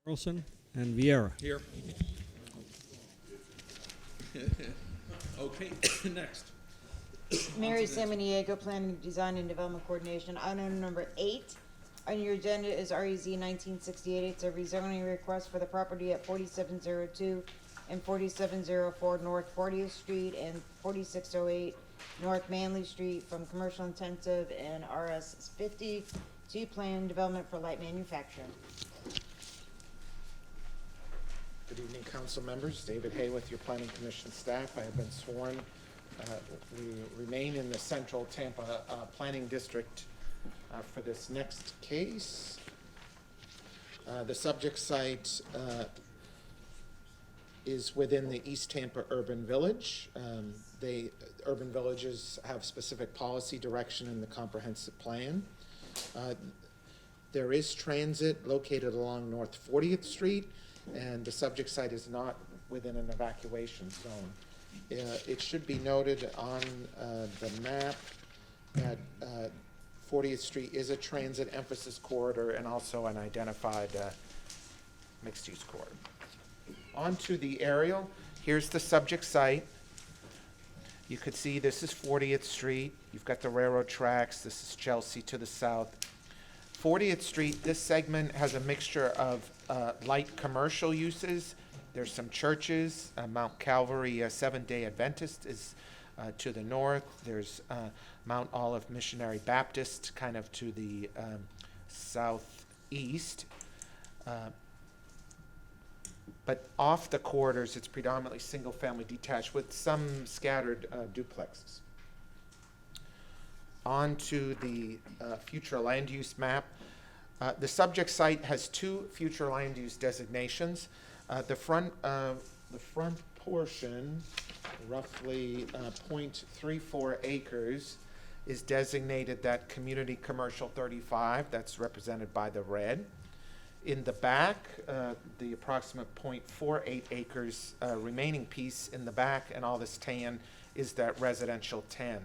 Carlson and Vieira. Here. Okay, next. Mary Samaniego, Planning, Design, and Development Coordination. Item number 8 on your agenda is REZ 1968. It's a rezoning request for the property at 4702 and 4704 North 40th Street and 4608 North Manley Street from commercial intensive and RS 50 to planned development for light manufacturing. Good evening, council members. David Hay with your Planning Commission staff. I have been sworn. We remain in the Central Tampa Planning District for this next case. The subject site is within the East Tampa Urban Village. Urban villages have specific policy direction in the comprehensive plan. There is transit located along North 40th Street, and the subject site is not within an evacuation zone. It should be noted on the map that 40th Street is a transit emphasis corridor and also an identified mixed-use corridor. On to the aerial. Here's the subject site. You could see this is 40th Street. You've got the railroad tracks. This is Chelsea to the south. 40th Street, this segment has a mixture of light commercial uses. There's some churches. Mount Calvary Seventh-day Adventist is to the north. There's Mount Olive Missionary Baptist kind of to the southeast. But off the corridors, it's predominantly single-family detached with some scattered duplexes. On to the future land use map. The subject site has 2 future land use designations. The front portion, roughly 0.34 acres, is designated that community commercial 35. That's represented by the red. In the back, the approximate 0.48 acres remaining piece in the back and all this tan is that residential 10.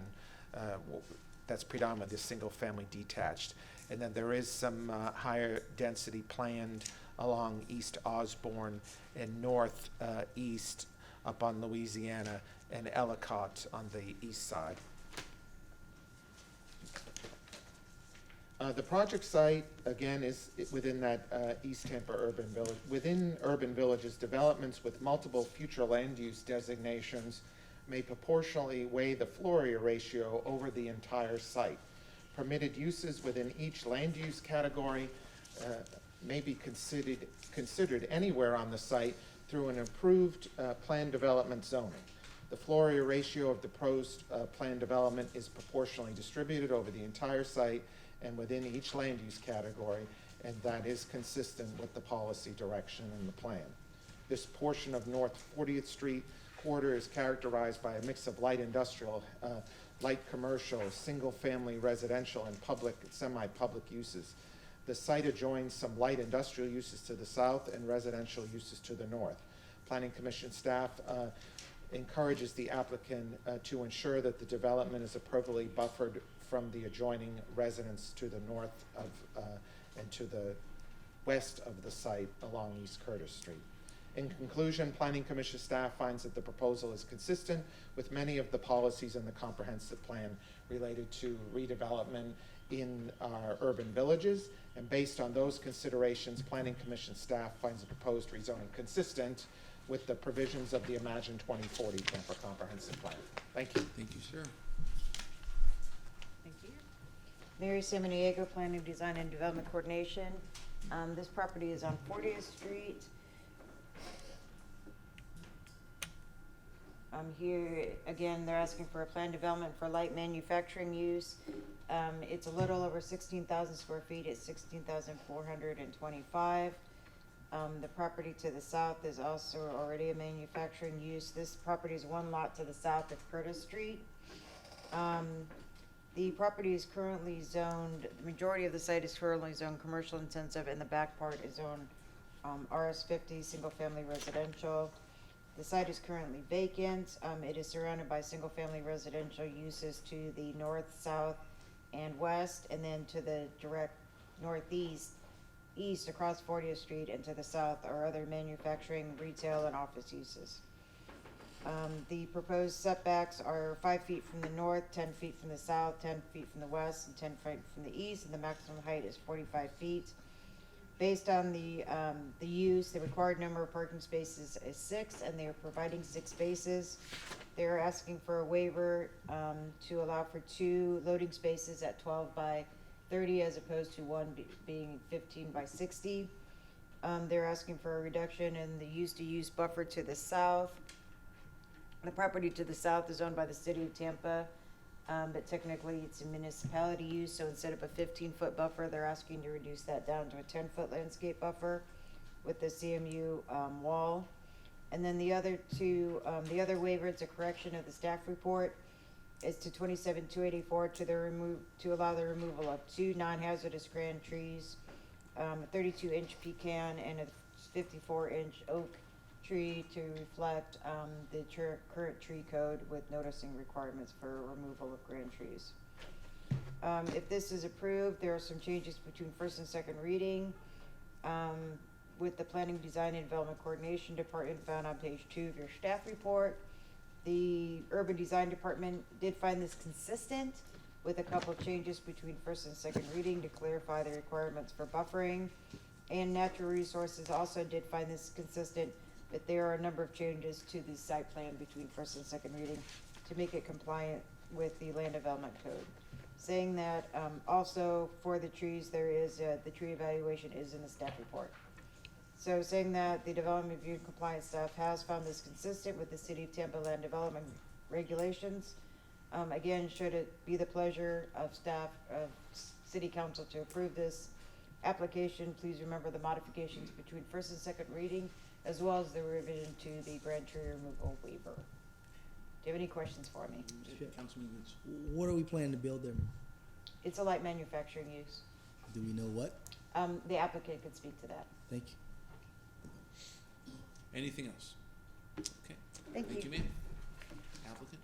That's predominantly single family detached. And then there is some higher density planned along East Osborne and north east up on Louisiana and Ellicott on the east side. The project site, again, is within that East Tampa urban village. Within urban villages, developments with multiple future land use designations may proportionally weigh the floor area ratio over the entire site. Permitted uses within each land use category may be considered anywhere on the site through an improved planned development zoning. The floor area ratio of the proposed planned development is proportionally distributed over the entire site and within each land use category, and that is consistent with the policy direction in the plan. This portion of North 40th Street corridor is characterized by a mix of light industrial, light commercial, single-family residential, and public, semi-public uses. The site adjoins some light industrial uses to the south and residential uses to the north. Planning Commission staff encourages the applicant to ensure that the development is appropriately buffered from the adjoining residents to the north of and to the west of the site along East Curtis Street. In conclusion, Planning Commission staff finds that the proposal is consistent with many of the policies in the comprehensive plan related to redevelopment in our urban villages, and based on those considerations, Planning Commission staff finds the proposed rezoning consistent with the provisions of the Imagine 2040 Tampa Comprehensive Plan. Thank you. Thank you, sir. Thank you. Mary Samaniego, Planning, Design, and Development Coordination. This property is on 40th Street. Here, again, they're asking for a planned development for light manufacturing use. It's a little over 16,000 square feet. It's 16,425. The property to the south is also already a manufacturing use. This property is one lot to the south of Curtis Street. The property is currently zoned, the majority of the site is currently zoned commercial intensive, and the back part is zoned RS50, single family residential. The site is currently vacant. It is surrounded by single family residential uses to the north, south, and west, and then to the direct northeast east across 40th Street and to the south are other manufacturing, retail, and office uses. The proposed setbacks are 5 feet from the north, 10 feet from the south, 10 feet from the west, and 10 feet from the east, and the maximum height is 45 feet. Based on the use, the required number of parking spaces is 6, and they are providing 6 spaces. They're asking for a waiver to allow for 2 loading spaces at 12 by 30 as opposed to 1 being 15 by 60. They're asking for a reduction in the use-to-use buffer to the south. The property to the south is owned by the city of Tampa, but technically it's a municipality use, so instead of a 15-foot buffer, they're asking to reduce that down to a 10-foot landscape buffer with the CMU wall. And then the other two, the other waiver, it's a correction of the staff report, is to 27-284 to allow the removal of 2 non-hazardous grand trees, a 32-inch pecan and a 54-inch oak tree to reflect the current tree code with noticing requirements for removal of grand trees. If this is approved, there are some changes between first and second reading. With the Planning, Design, and Development Coordination Department found on page 2 of your staff report. The Urban Design Department did find this consistent with a couple of changes between first and second reading to clarify the requirements for buffering. And Natural Resources also did find this consistent, but there are a number of changes to the site plan between first and second reading to make it compliant with the Land Development Code. Saying that, also for the trees, there is, the tree evaluation is in the staff report. So saying that the Development Review and Compliance staff has found this consistent with the City of Tampa Land Development regulations. Again, should it be the pleasure of staff, of City Council to approve this application, please remember the modifications between first and second reading, as well as the revision to the grand tree removal waiver. Do you have any questions for me? Councilman Goods, what are we planning to build there? It's a light manufacturing use. Do we know what? The applicant could speak to that. Thank you. Anything else? Okay. Thank you. Ma'am. Applicant?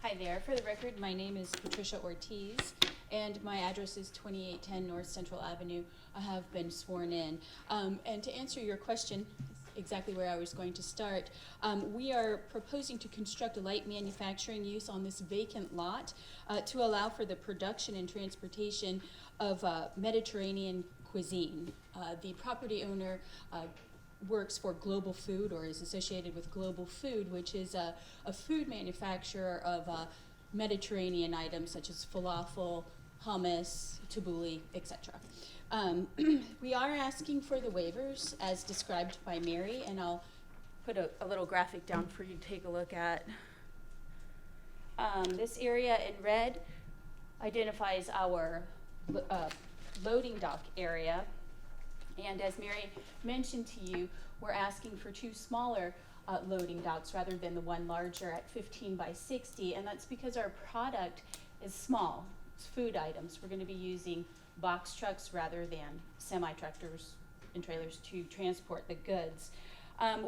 Hi there. For the record, my name is Patricia Ortiz, and my address is 2810 North Central Avenue. I have been sworn in. And to answer your question, exactly where I was going to start, we are proposing to construct a light manufacturing use on this vacant lot to allow for the production and transportation of Mediterranean cuisine. The property owner works for Global Food, or is associated with Global Food, which is a food manufacturer of Mediterranean items such as falafel, hummus, tabbouleh, etc. We are asking for the waivers as described by Mary, and I'll put a little graphic down for you to take a look at. This area in red identifies our loading dock area. And as Mary mentioned to you, we're asking for 2 smaller loading docks rather than the one larger at 15 by 60, and that's because our product is small. It's food items. We're going to be using box trucks rather than semi-tractors and trailers to transport the goods.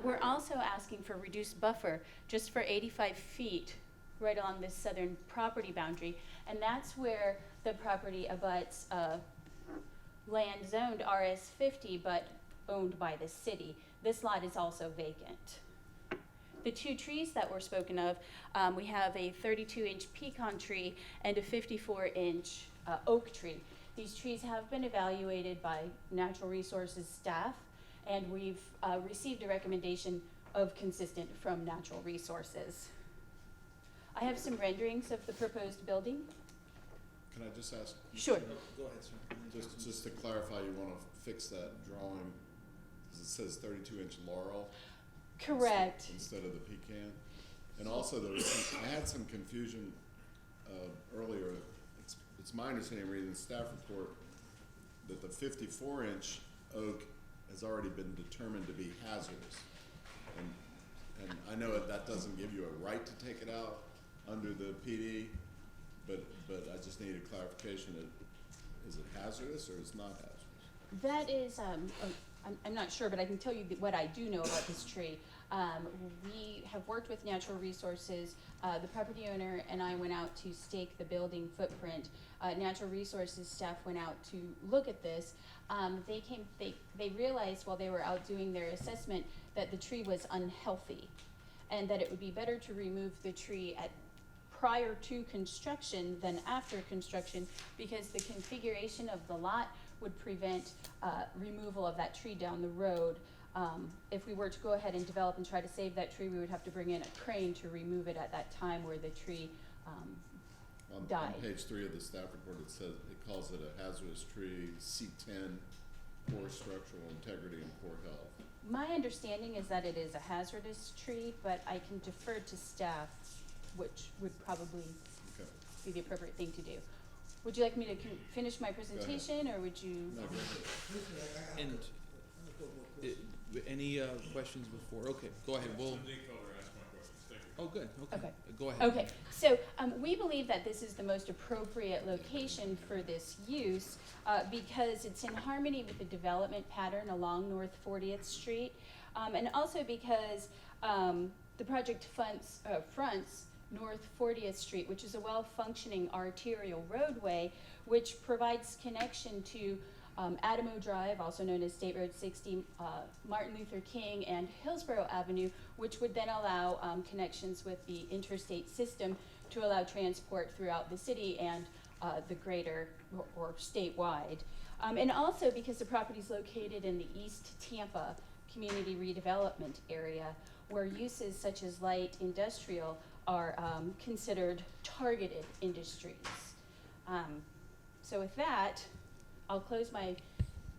We're also asking for reduced buffer just for 85 feet right along this southern property boundary, and that's where the property abuts land zoned RS50 but owned by the city. This lot is also vacant. The 2 trees that were spoken of, we have a 32-inch pecan tree and a 54-inch oak tree. These trees have been evaluated by Natural Resources staff, and we've received a recommendation of consistent from Natural Resources. I have some renderings of the proposed building. Can I just ask? Sure. Go ahead, sir. Just to clarify, you want to fix that drawing, because it says 32-inch laurel? Correct. Instead of the pecan? And also, I had some confusion earlier. It's my understanding, reading the staff report, that the 54-inch oak has already been determined to be hazardous. And I know that doesn't give you a right to take it out under the PD, but I just needed clarification. Is it hazardous or it's not hazardous? That is I'm not sure, but I can tell you what I do know about this tree. We have worked with Natural Resources. The property owner and I went out to stake the building footprint. Natural Resources staff went out to look at this. They realized while they were out doing their assessment that the tree was unhealthy and that it would be better to remove the tree prior to construction than after construction, because the configuration of the lot would prevent removal of that tree down the road. If we were to go ahead and develop and try to save that tree, we would have to bring in a crane to remove it at that time where the tree died. On page 3 of the staff report, it says, it calls it a hazardous tree, C10, poor structural integrity and poor health. My understanding is that it is a hazardous tree, but I can defer to staff, which would probably Okay. be the appropriate thing to do. Would you like me to finish my presentation, or would you? No, go ahead. And any questions before? Okay, go ahead. We'll. Oh, good. Okay. Go ahead. Okay, so we believe that this is the most appropriate location for this use because it's in harmony with the development pattern along North 40th Street, and also because the project fronts North 40th Street, which is a well-functioning arterial roadway, which provides connection to Adamo Drive, also known as State Road 60, Martin Luther King, and Hillsborough Avenue, which would then allow connections with the interstate system to allow transport throughout the city and the greater or statewide. And also because the property is located in the East Tampa community redevelopment area, where uses such as light industrial are considered targeted industries. So with that, I'll close my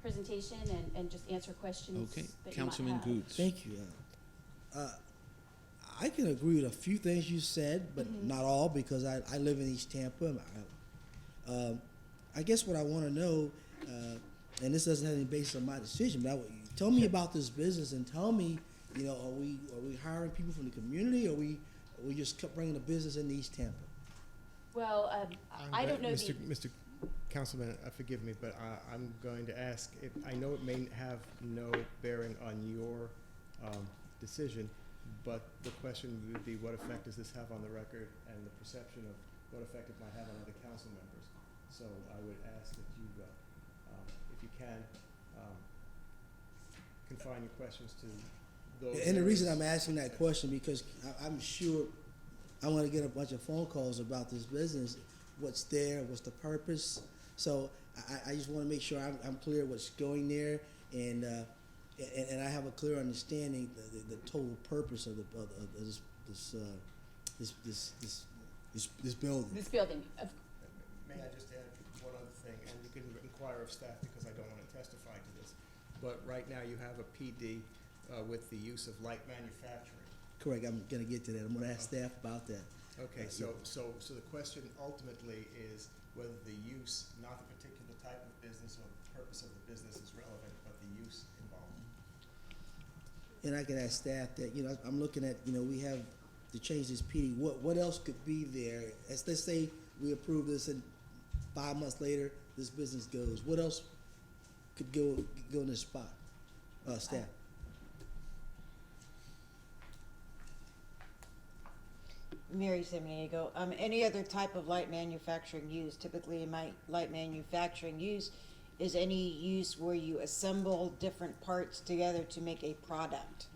presentation and just answer questions Okay, that you might Councilman have. Goods. Thank you. I can agree with a few things you said, but not all, because I live in East Tampa. I guess what I want to know, and this doesn't have any basis on my decision, but tell me about this business and tell me, you know, are we hiring people from the community, or are we just kept bringing the business into East Tampa? Well, I don't know Mr. Councilman, forgive me, but I'm going to ask, I know it may have no bearing on your decision, but the question would be, what effect does this have on the record and the perception of what effect it might have on other council members? So I would ask that you, if you can, confine your questions to those. And the reason I'm asking that question, because I'm sure I'm going to get a bunch of phone calls about this business, what's there, what's the purpose. So I just want to make sure I'm clear what's going there, and I have a clear understanding the total purpose of this building. this building. May I just add one other thing, and you can inquire of staff because I don't want to testify to this, but right now you have a PD with the use of light manufacturing. Correct. I'm going to get to that. I'm going to ask staff about that. Okay, so the question ultimately is whether the use, not the particular type of business or the purpose of the business is relevant, but the use involved. And I can ask staff that, you know, I'm looking at, you know, we have to change this PD. What else could be there? Let's say we approve this and 5 months later this business goes. What else could go in this spot? Staff. Mary Samaniego, any other type of light manufacturing use? Typically, in my light manufacturing use is any use where you assemble different parts together to make a product.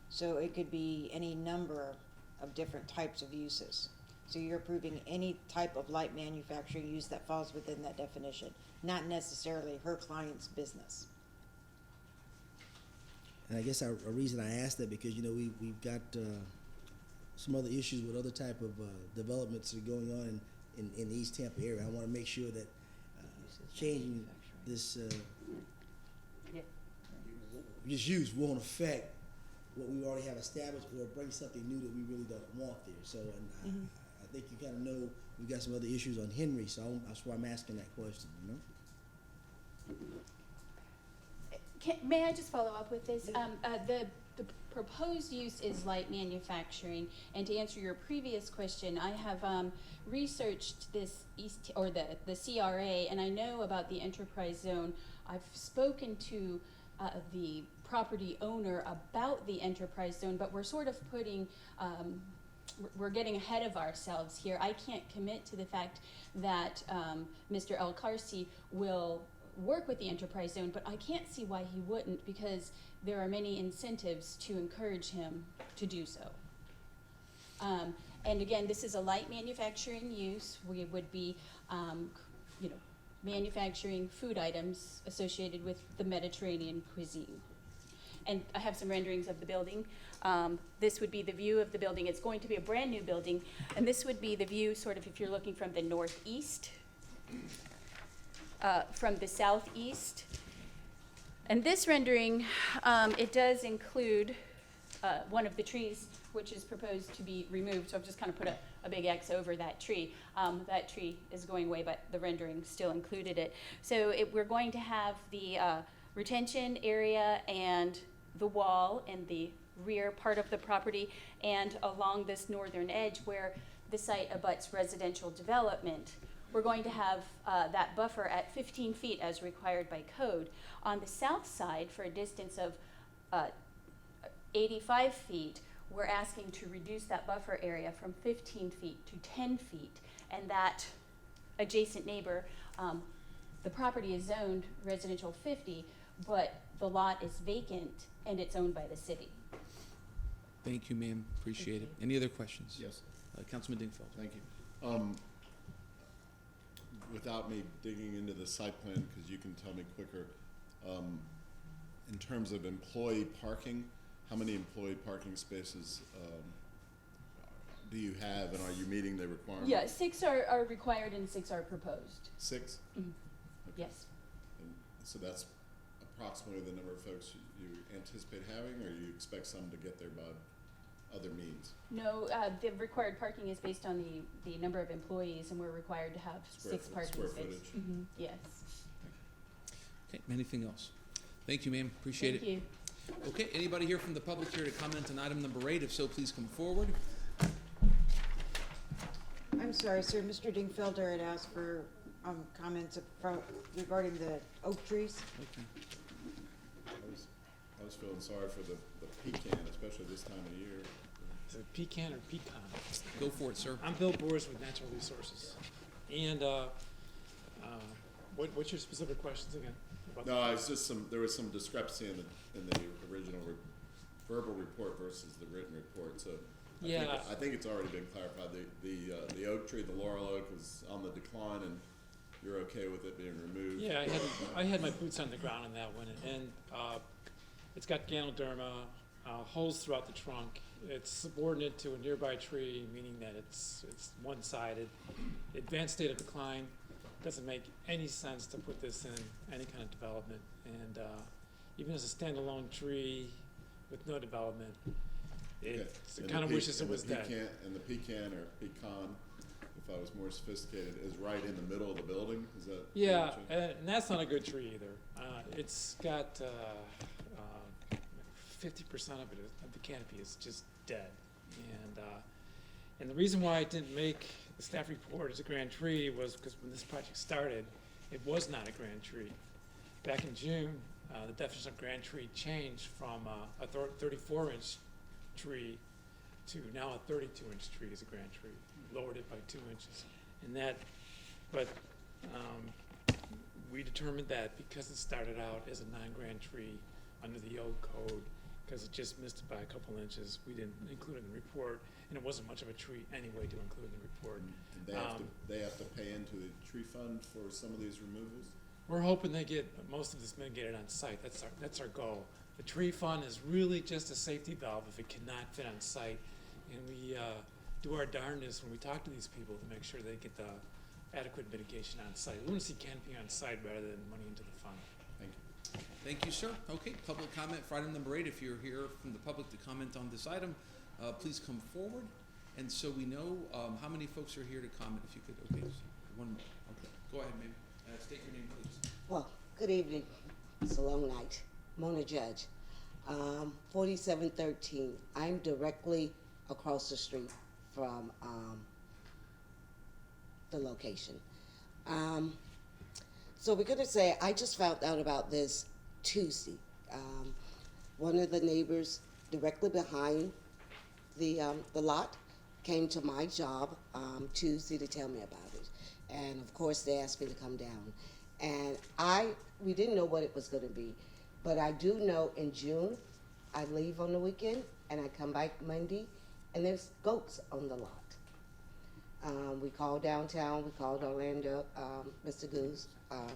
So it could be any number of different types of uses. So you're approving any type of light manufacturing use that falls within that definition, not necessarily her client's business. And I guess a reason I asked that, because, you know, we've got some other issues with other type of developments that are going on in the East Tampa area. I want to make sure that changing this this use won't affect what we already have established or bring something new that we really don't want there. So, and I think you kind of know we've got some other issues on Henry, so that's why I'm asking that question, you know? May I just follow up with this? The proposed use is light manufacturing, and to answer your previous question, I have researched this the CRA, and I know about the enterprise zone. I've spoken to the property owner about the enterprise zone, but we're sort of putting, we're getting ahead of ourselves here. I can't commit to the fact that Mr. El Karsi will work with the enterprise zone, but I can't see why he wouldn't, because there are many incentives to encourage him to do so. And again, this is a light manufacturing use. We would be, you know, manufacturing food items associated with the Mediterranean cuisine. And I have some renderings of the building. This would be the view of the building. It's going to be a brand new building, and this would be the view sort of if you're looking from the northeast, from the southeast. And this rendering, it does include one of the trees which is proposed to be removed. So I've just kind of put a big X over that tree. That tree is going away, but the rendering still included it. So we're going to have the retention area and the wall in the rear part of the property, and along this northern edge where the site abuts residential development. We're going to have that buffer at 15 feet as required by code. On the south side, for a distance of 85 feet, we're asking to reduce that buffer area from 15 feet to 10 feet. And that adjacent neighbor, the property is zoned residential 50, but the lot is vacant and it's owned by the city. Thank you, ma'am. Appreciate it. Any other questions? Yes, Councilman Dingfeld. thank you. Without me digging into the site plan, because you can tell me quicker, in terms of employee parking, how many employee parking spaces do you have, and are you meeting the requirement? Yeah, 6 are required and 6 are proposed. 6? Mhm. Okay. Yes. And so that's approximately the number of folks you anticipate having, or you expect some to get there by other means? No, the required parking is based on the number of employees, and we're required to have Square 6 parking square spaces. footage. Yes. Okay, anything else? Thank you, ma'am. Appreciate it. Thank you. Okay, anybody here from the public here to comment on item number 8? If so, please come forward. I'm sorry, sir, Mr. Dingfelder had asked for comments regarding the oak trees. Okay. I was feeling sorry for the pecan, especially this time of year. Is it pecan or pecan? Go for it, sir. I'm Bill Boers with Natural Resources. And what's your specific questions again? About No, it's just there was some discrepancy in the original verbal report versus the written report, so. I think it's already been clarified. The oak tree, the laurel oak, is on the decline, and you're okay with it being removed? Yeah, I had my boots on the ground on that one, and it's got ganoderma, holes throughout the trunk. It's subordinate to a nearby tree, meaning that it's one-sided. Advanced state of decline. Doesn't make any sense to put this in any kind of development, and even as a standalone tree with no development, it kind of wishes it was dead. And the pecan or pecan, if I was more sophisticated, is right in the middle of the building. Is that? Yeah, and that's not a good tree either. It's got 50% of it of the canopy is just dead, and the reason why I didn't make the staff report as a grand tree was because when this project started, it was not a grand tree. Back in June, the definition of grand tree changed from a 34-inch tree to now a 32-inch tree is a grand tree. Lowered it by 2 inches, but we determined that because it started out as a non-grand tree under the old code, because it just missed it by a couple inches, we didn't include it in the report, and it wasn't much of a tree anyway to include in the report. And they have to pay into the tree fund for some of these removals? We're hoping they get most of this mitigated on site. That's our goal. The tree fund is really just a safety valve if it cannot fit on site, and we do our darndest when we talk to these people to make sure they get the adequate mitigation on site. We want to see canopy on site rather than money into the fund. Thank you. Thank you, sir. Okay, public comment for item number 8. If you're here from the public to comment on this item, please come forward. And so we know how many folks are here to comment. If you could, okay, one more. Okay, go ahead, ma'am. State your name, please. Well, good evening. It's a long night. Mona Judge, 4713. I'm directly across the street from the location. So we're going to say I just found out about this Tuesday. One of the neighbors directly behind the lot came to my job Tuesday to tell me about it. And of course, they asked me to come down. And we didn't know what it was gonna be, but I do know in June, I leave on the weekend and I come back Monday and there's goats on the lot. We called downtown, we called Orlando, Mr. Goose,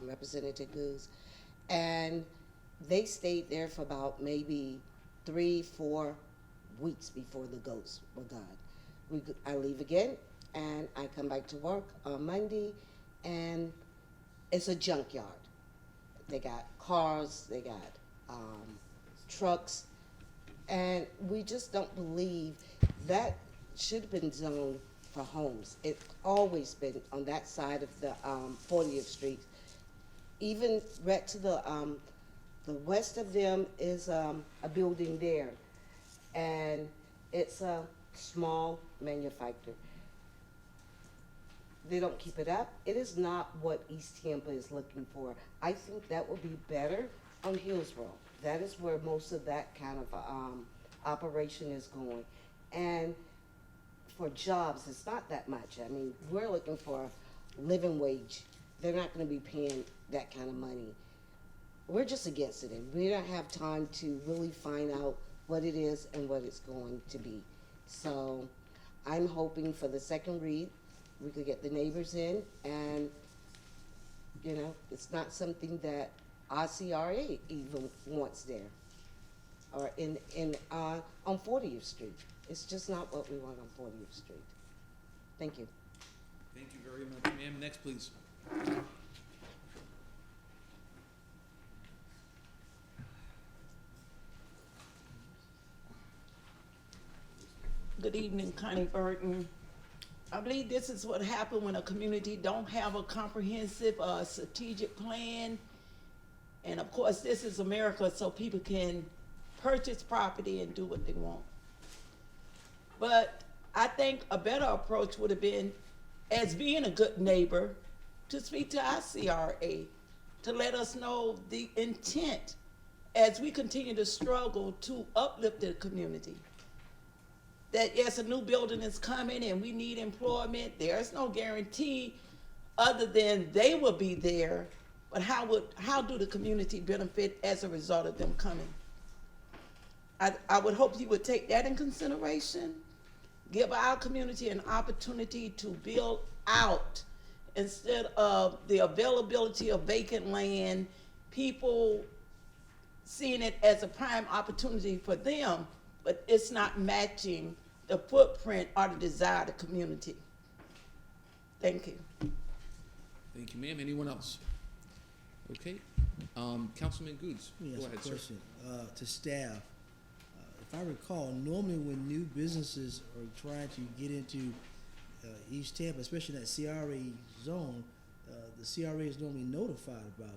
Representative Goose, and they stayed there for about maybe 3-4 weeks before the goats were gone. I leave again, and I come back to work on Monday, and it's a junkyard. They got cars, they got trucks, and we just don't believe that should have been zoned for homes. It's always been on that side of the 40th Street. Even right to the west of them is a building there, and it's a small manufacturer. They don't keep it up. It is not what East Tampa is looking for. I think that would be better on Hillsborough. That is where most of that kind of operation is going. And for jobs, it's not that much. I mean, we're looking for a living wage. They're not going to be paying that kind of money. We're just against it, and we don't have time to really find out what it is and what it's going to be. So I'm hoping for the second read, we could get the neighbors in, and, you know, it's not something that RCRA even wants there, or on 40th Street. It's just not what we want on 40th Street. Thank you. Thank you very much, ma'am. Next, please. Good evening, Connie Burton. I believe this is what happened when a community don't have a comprehensive strategic plan. And of course, this is America, so people can purchase property and do what they want. But I think a better approach would have been, as being a good neighbor, to speak to our CRA, to let us know the intent as we continue to struggle to uplift the community. That yes, a new building is coming and we need employment. There's no guarantee other than they will be there, but how do the community benefit as a result of them coming? I would hope you would take that in consideration. Give our community an opportunity to build out instead of the availability of vacant land, people seeing it as a prime opportunity for them, but it's not matching the footprint or the desire of the community. Thank you. Thank you, ma'am. Anyone else? Okay. Councilman Goods, Let me go ask ahead, a sir. question to staff. If I recall, normally when new businesses are trying to get into East Tampa, especially in that CRA zone, the CRA is normally notified about.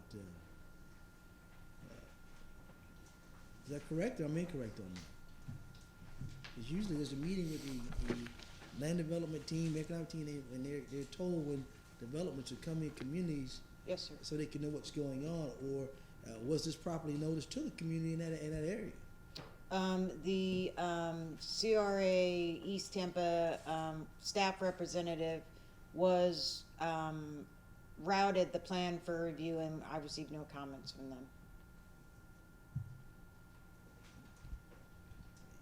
Is that correct, or am I incorrect on that? Because usually there's a meeting with the land development team, economic team, and they're told when developments are coming in communities, Yes, sir. so they can know what's going on, or was this properly noticed to the community in that area? The CRA East Tampa staff representative was routed the plan for review, and I received no comments from them.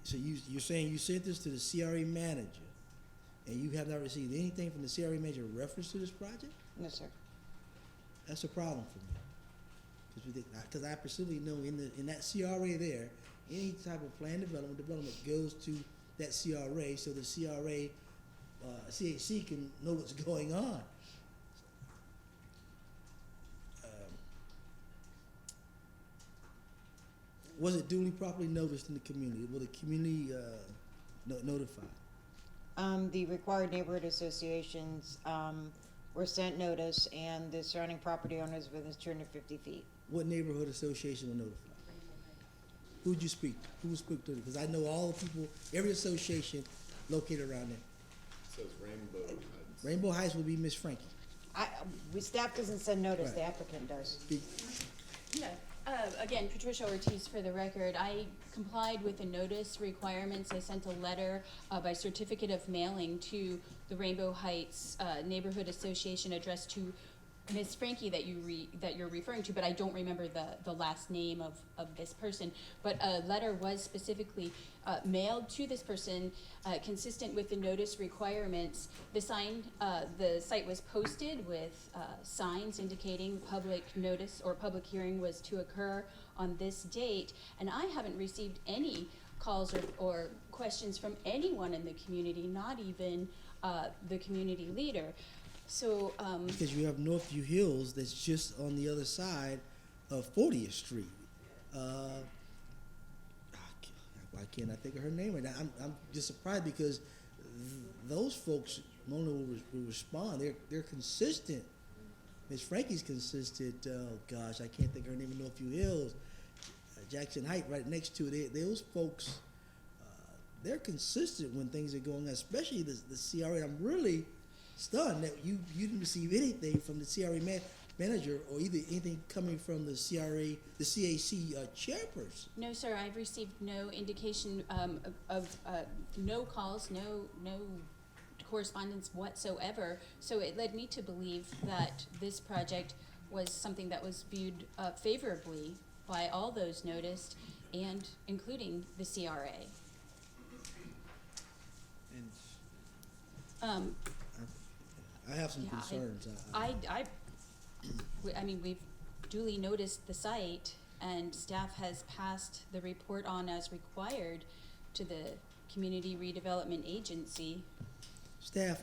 So you're saying you sent this to the CRA manager, and you have not received anything from the CRA manager in reference to this project? No, sir. That's a problem for me. Because I presumably know in that CRA there, any type of plan development goes to that CRA, so the CRA, CHC can know what's going on. Was it duly properly noticed in the community? Was the community notified? The required neighborhood associations were sent notice, and the surrounding property owners within 250 feet. What neighborhood association were notified? Who'd you speak to? Who spoke to it? Because I know all the people, every association located around there. It says Rainbow Heights. Rainbow Heights would be Miss Frankie. Staff doesn't send notice, Right. the applicant does. Speak. No, Again, Patricia Ortiz for the record. I complied with the notice requirements. I sent a letter by certificate of mailing to the Rainbow Heights Neighborhood Association addressed to Ms. Frankie that you're referring to, but I don't remember the last name of this person. But a letter was specifically mailed to this person, consistent with the notice requirements. The site was posted with signs indicating public notice or public hearing was to occur on this date, and I haven't received any calls or questions from anyone in the community, not even the community leader. So, Because you have Northview Hills that's just on the other side of 40th Street. Why can't I think of her name right now? I'm just surprised because those folks normally will respond. They're consistent. Miss Frankie's consistent. Oh gosh, I can't think of her name in Northview Hills. Jackson Heights, right next to it. Those folks, they're consistent when things are going on, especially the CRA. I'm really stunned that you didn't receive anything from the CRA manager or either anything coming from the CRA, the CAC chairperson. no, sir, I've received no indication of no calls, no correspondence whatsoever. So it led me to believe that this project was something that was viewed favorably by all those noticed, and including the CRA. And I have some Yeah, concerns. I mean, we've duly noticed the site, and staff has passed the report on as required to the Community Redevelopment Agency. Staff,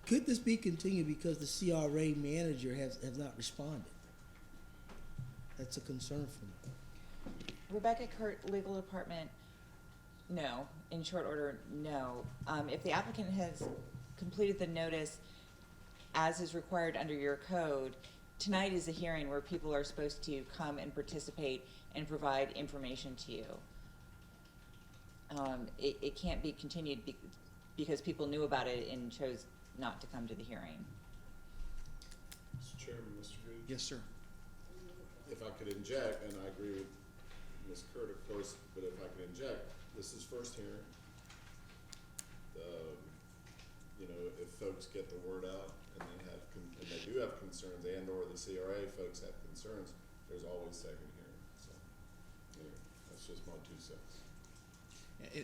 could this be continued because the CRA manager has not responded? That's a concern for me. Rebecca Kurt, Legal Department, no. In short order, no. If the applicant has completed the notice as is required under your code, tonight is a hearing where people are supposed to come and participate and provide information to you. It can't be continued because people knew about it and chose not to come to the hearing. Mr. Chairman, Mr. Goode? yes, sir. If I could inject, and I agree with Ms. Kurt, of course, but if I could inject, this is first hearing. If folks get the word out and they do have concerns, and or the CRA folks have concerns, there's always second hearing. So, that's just my 2 cents.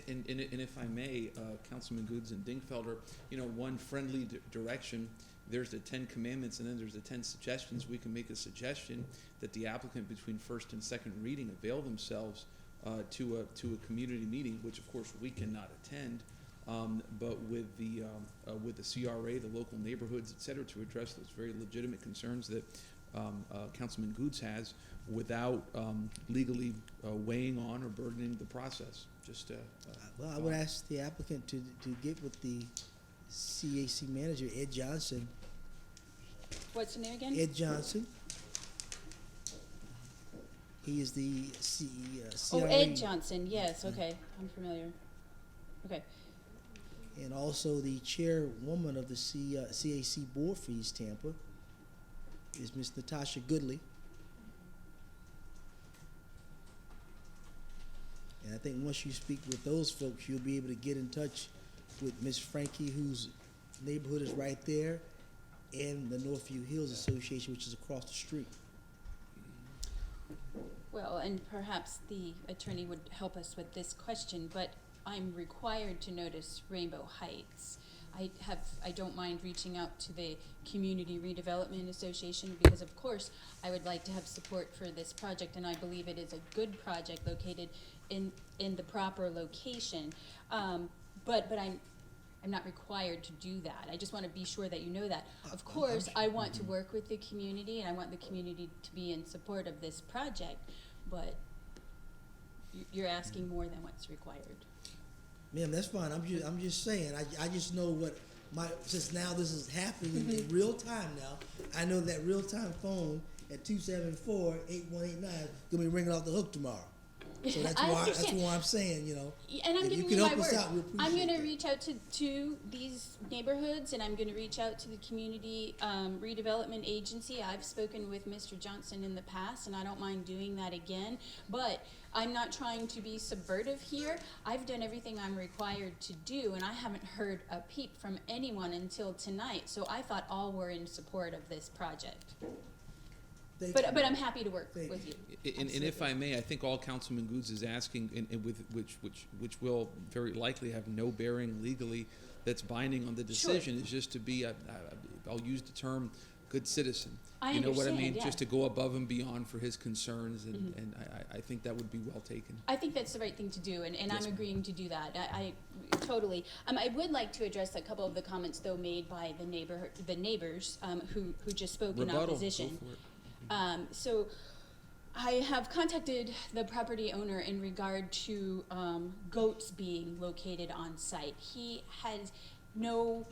And if I may, Councilman Goods and Dingfelder, one friendly direction, there's the 10 commandments and then there's the 10 suggestions. We can make a suggestion that the applicant between first and second reading avail themselves to a community meeting, which of course we cannot attend, but with the CRA, the local neighborhoods, et cetera, to address those very legitimate concerns that Councilman Goods has without legally weighing on or burdening the process. Well, I would ask the applicant to get with the CAC manager, Ed Johnson. What's the name again? Ed Johnson. He is the CRA. Oh, Ed Johnson, yes, okay, I'm familiar. Okay, And also the chairwoman of the CAC Board for East Tampa is Ms. Natasha Goodley. And I think once you speak with those folks, you'll be able to get in touch with Ms. Frankie, whose neighborhood is right there, and the Northview Hills Association, which is across the street. well, and perhaps the attorney would help us with this question, but I'm required to notice Rainbow Heights. I don't mind reaching out to the Community Redevelopment Association because of course I would like to have support for this project, and I believe it is a good project located in the proper location. But I'm not required to do that. I just want to be sure that you know that. Of course, I want to work with the community and I want the community to be in support of this project, but you're asking more than what's required. Ma'am, that's fine. I'm just saying. I just know what since now this is happening in real time now. I know that real time phone at 274-8189 gonna be ringing off the hook tomorrow. So that's I why understand. I'm saying, you know, And I'm if you giving can you my help us word. out, we I'm appreciate gonna that. reach out to these neighborhoods, and I'm gonna reach out to the community redevelopment agency. I've spoken with Mr. Johnson in the past, and I don't mind doing that again. But I'm not trying to be subversive here. I've done everything I'm required to do, and I haven't heard a peep from anyone until tonight. So I thought all were in support of this project. Thank But you. I'm happy to work Thank with you. And if I may, I think all Councilman Goods is asking, and with which will very likely have no bearing legally, that's binding on the decision, is just to be I'll use the term good citizen. I You know what I understand, mean? yeah. Just to go above and beyond for his concerns, and I think that would be well taken. I think that's the right thing to do, and Yes, I'm ma'am. agreeing to do that. I totally. I would like to address a couple of the comments though made by the neighbors who just spoke in Rebuttal, go opposition. for it. So I have contacted the property owner in regard to goats being located on site. He has no.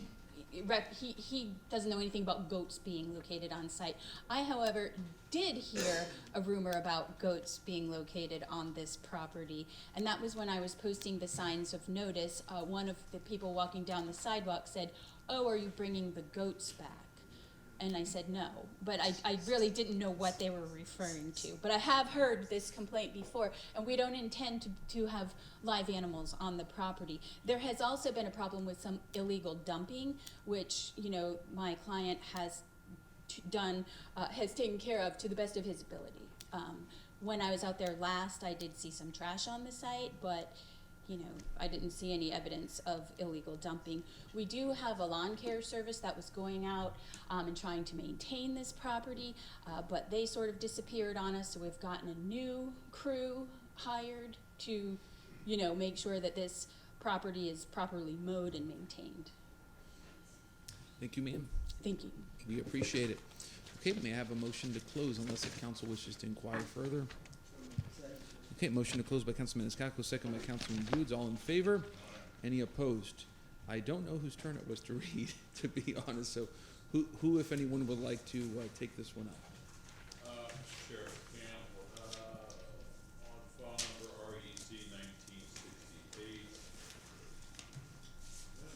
He doesn't know anything about goats being located on site. I, however, did hear a rumor about goats being located on this property, and that was when I was posting the signs of notice. One of the people walking down the sidewalk said, "Oh, are you bringing the goats back?" And I said no, but I really didn't know what they were referring to. But I have heard this complaint before, and we don't intend to have live animals on the property. There has also been a problem with some illegal dumping, which, you know, my client has has taken care of to the best of his ability. When I was out there last, I did see some trash on the site, but you know, I didn't see any evidence of illegal dumping. We do have a lawn care service that was going out and trying to maintain this property, but they sort of disappeared on us, so we've gotten a new crew hired to, you know, make sure that this property is properly mowed and maintained. Thank you, ma'am. Thank you. We appreciate it. Okay, may I have a motion to close unless the council wishes to inquire further? Okay, motion to close by Councilman Escaco, second by Councilman Goods. All in favor? Any opposed? I don't know whose turn it was to read, to be honest. So, who, if anyone, would like to take this one up? Sheriff Campbell, on file number REC 1968.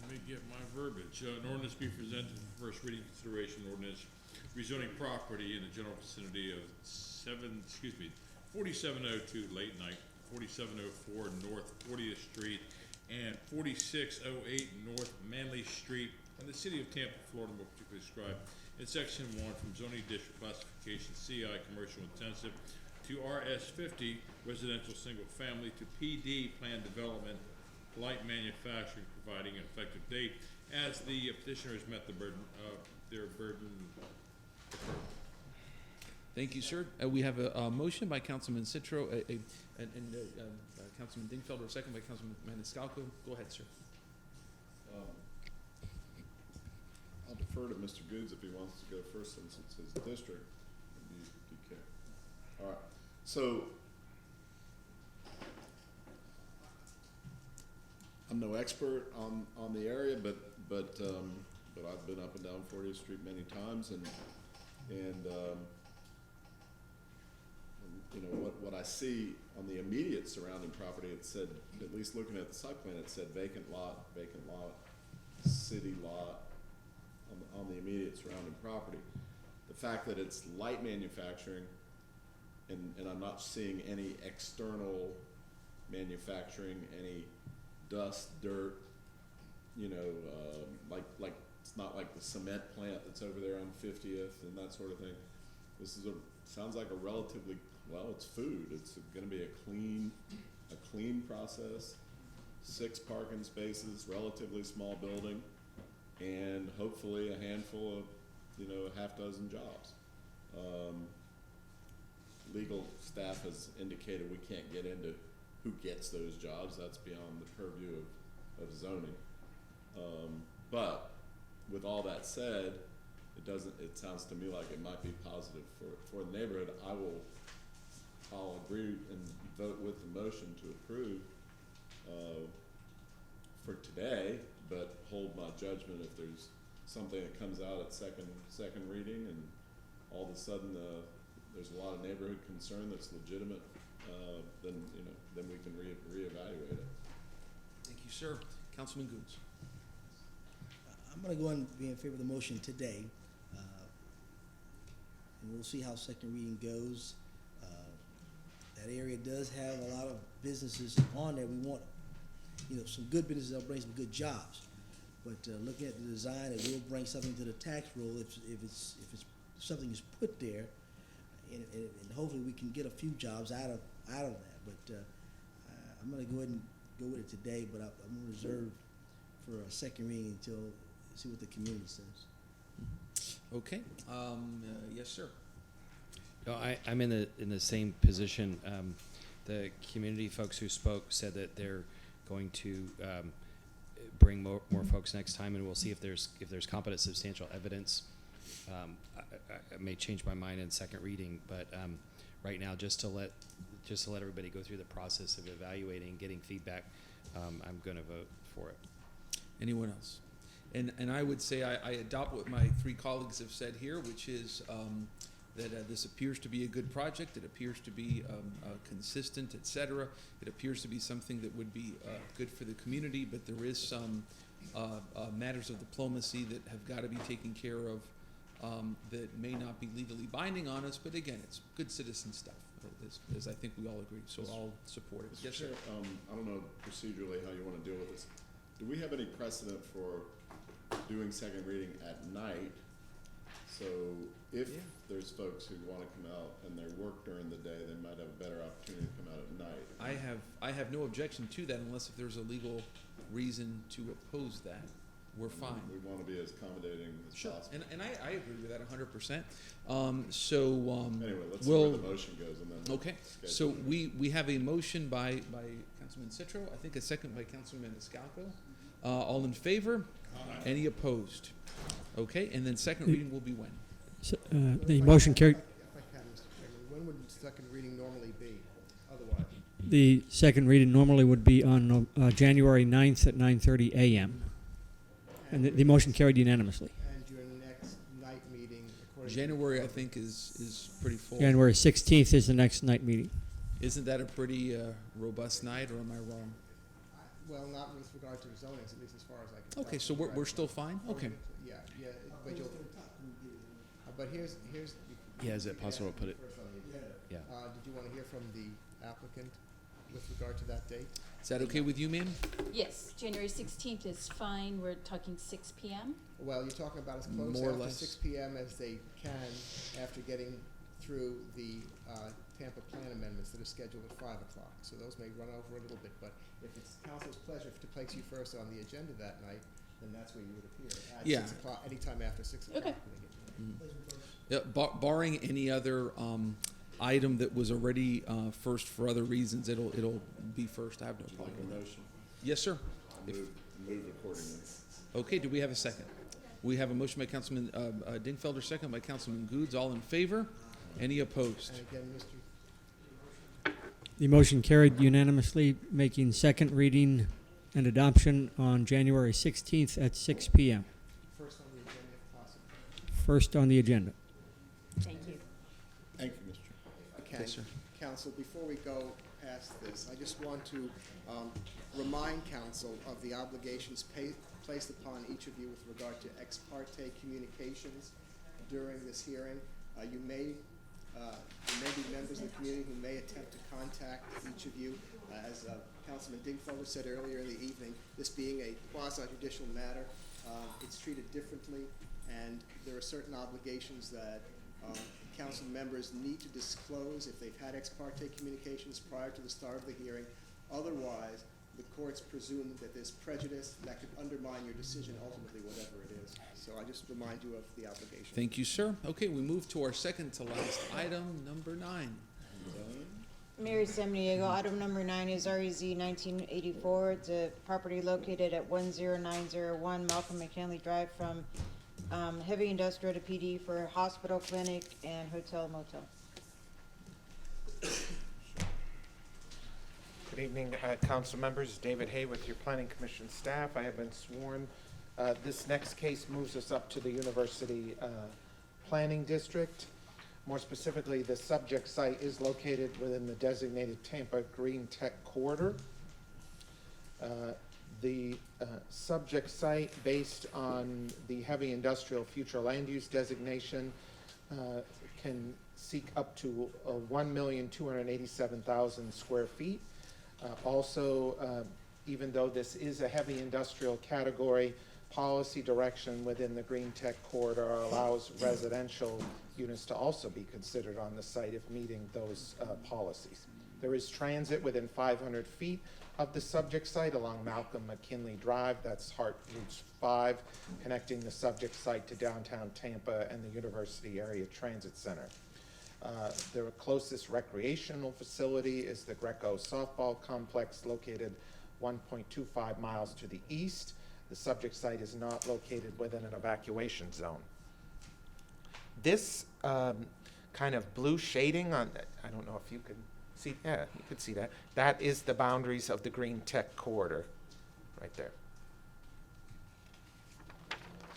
Let me get my verbiage. An ordinance be presented for first reading consideration ordinance rezoning property in the general vicinity of 4702 Late Night, 4704 North 40th Street, and 4608 North Manley Street in the city of Tampa, Florida, more particularly described in section 1 from zoning district classification CI commercial intensive to RS50 residential single family to PD planned development light manufacturing, providing an effective date as the petitioners met the burden of their burden. Thank you, sir. We have a motion by Councilman Citro, and Councilman Dingfelder, a second by Councilman Maniscalco. Go ahead, sir. I'll defer to Mr. Goods if he wants to go first, since it's his district. Do you care? All right. So, I'm no expert on the area, but I've been up and down 40th Street many times, and you know, what I see on the immediate surrounding property, it said, at least looking at the site plan, it said vacant lot, city lot on the immediate surrounding property. The fact that it's light manufacturing, and I'm not seeing any external manufacturing, any dust, dirt, you know, like it's not like the cement plant that's over there on 50th and that sort of thing. This is sounds like a relatively, well, it's food. It's gonna be a clean process, 6 parking spaces, relatively small building, and hopefully a handful of, you know, a half dozen jobs. Legal staff has indicated we can't get into who gets those jobs. That's beyond the purview of zoning. But with all that said, it sounds to me like it might be positive for the neighborhood. I'll agree and vote with the motion to approve for today, but hold my judgment if there's something that comes out at second reading and all of a sudden there's a lot of neighborhood concern that's legitimate then, you know, then we can reevaluate it. Thank you, sir. Councilman Goods. I'm gonna go ahead and be in favor of the motion today. And we'll see how second reading goes. That area does have a lot of businesses on there. We want, you know, some good businesses that'll bring some good jobs. But looking at the design, it will bring something to the tax roll if something is put there, and hopefully we can get a few jobs out of that. But I'm gonna go ahead and go with it today. But I'm gonna reserve for a second reading until see what the community says. Okay, yes, sir. No, I'm in the same position. The community folks who spoke said that they're going to bring more folks next time, and we'll see if there's competent substantial evidence. I may change my mind in second reading, but right now, just to let everybody go through the process of evaluating, getting feedback, I'm going to vote for it. Anyone else? And I would say I adopt what my three colleagues have said here, which is that this appears to be a good project. It appears to be consistent, et cetera. It appears to be something that would be good for the community, but there is some matters of diplomacy that have got to be taken care of that may not be legally binding on us. But again, it's good citizen stuff, as I think we all agree. So I'll support it. Yes, sir. I don't know procedurally how you want to deal with this. Do we have any precedent for doing second reading at night? So if there's folks who want to come out and they work during the day, they might have a better opportunity to come out at night. I have no objection to that unless if there's a legal reason to oppose that. We're fine. We want to be as accommodating as possible. And I agree with that 100%. Anyway, let's see where the motion goes and then we'll okay. schedule So it. we have a motion by Councilman Citro, I think a second by Councilman Escalco. All in favor? Aye. Any opposed? Okay, and then second reading will be when? The motion carried. If I can, Mr. Chairman, when would second reading normally be otherwise? The second reading normally would be on January 9th at 9:30 a.m. And the motion carried unanimously. And your next night meeting, according January, I think, is pretty full. January 16th is the next night meeting. Isn't that a pretty robust night, or am I wrong? well, not with regard to zonings, at least as far as I can tell. Okay, so we're still fine? Okay. Yeah, but you'll, but here's. Yeah, is it possible to put it? First on the agenda. Yeah. Did you want to hear from the applicant with regard to that date? Is that okay with you, ma'am? Yes, January 16th is fine. We're talking 6 p.m. Well, you're talking about as close More or after less. 6 p.m. as they can after getting through the Tampa plan amendments that are scheduled at 5 o'clock. So those may run over a little bit, but if it's council's pleasure to place you first on the agenda that night, then that's where you would appear. At Yeah. 6 o'clock, anytime after 6 o'clock. Okay. Yeah, barring any other item that was already first for other reasons, it'll be first. I have no Like problem a with that. motion, Yes, sir. If- move accordingly. Okay, do we have a second? We have a motion by Councilman Dingfelder, second by Councilman Goods. All in favor? Any opposed? And again, Mr. The motion carried unanimously, making second reading and adoption on January 16th at 6 p.m. First on the agenda if possible. First on the agenda. Thank you. Thank you, Mr. Okay, Yes, sir. Council, before we go past this, I just want to remind council of the obligations placed upon each of you with regard to ex parte communications during this hearing. You may be members of the community who may attempt to contact each of you. As Councilman Dingfelder said earlier in the evening, this being a quasi-judicial matter, it's treated differently, and there are certain obligations that council members need to disclose if they've had ex parte communications prior to the start of the hearing. Otherwise, the courts presume that there's prejudice that could undermine your decision ultimately, whatever it is. So I just remind you of the obligation. Thank you, sir. Okay, we move to our second to last item, number 9. Mayor San Diego, item number 9 is REZ 1984. It's a property located at 10901 Malcolm McKinley Drive from heavy industrial to PD for hospital, clinic, and hotel motel. Good evening, council members. David Hay with your Planning Commission staff. I have been sworn. This next case moves us up to the University Planning District. More specifically, the subject site is located within the designated Tampa Green Tech Corridor. The subject site, based on the heavy industrial future land use designation, can seek up to 1,287,000 square feet. Also, even though this is a heavy industrial category, policy direction within the Green Tech Corridor allows residential units to also be considered on the site if meeting those policies. There is transit within 500 feet of the subject site along Malcolm McKinley Drive. That's Hart Route 5, connecting the subject site to downtown Tampa and the University Area Transit Center. The closest recreational facility is the Greco Softball Complex, located 1.25 miles to the east. The subject site is not located within an evacuation zone. This kind of blue shading on, I don't know if you can see, yeah, you could see that. That is the boundaries of the Green Tech Corridor, right there.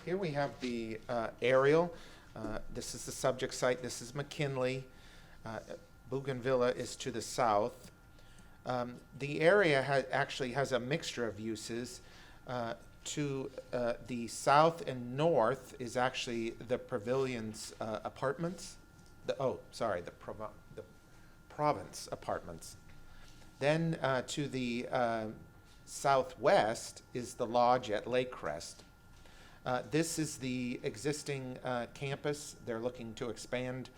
Here we have the aerial. This is the subject site. This is McKinley. Bougainvillea is to the south. The area actually has a mixture of uses. To the south and north is actually the Pavilion's apartments. The Province apartments. Then to the southwest is the Lodge at Lakecrest. This is the existing campus. They're looking to expand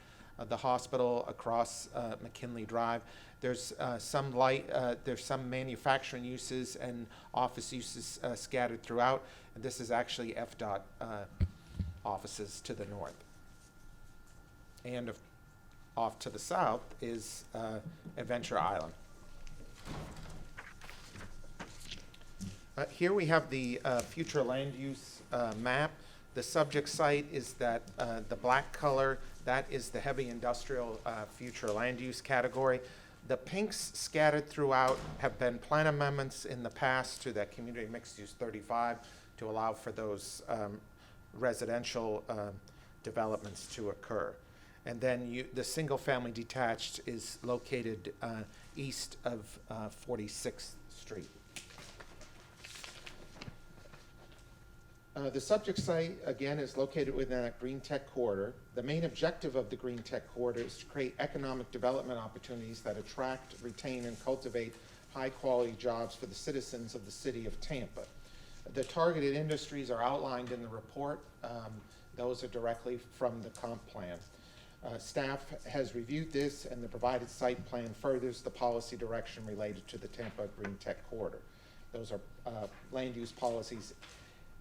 the hospital across McKinley Drive. There's some manufacturing uses and office uses scattered throughout. And this is actually FDOT offices to the north. And off to the south is Adventure Island. Here we have the future land use map. The subject site is that the black color, that is the heavy industrial future land use category. The pinks scattered throughout have been plan amendments in the past to that community mixed use 35 to allow for those residential developments to occur. And then the single family detached is located east of 46th Street. The subject site, again, is located within that Green Tech Corridor. The main objective of the Green Tech Corridor is to create economic development opportunities that attract, retain, and cultivate high-quality jobs for the citizens of the city of Tampa. The targeted industries are outlined in the report. Those are directly from the comp plan. Staff has reviewed this, and the provided site plan furthers the policy direction related to the Tampa Green Tech Corridor. Those are land use policies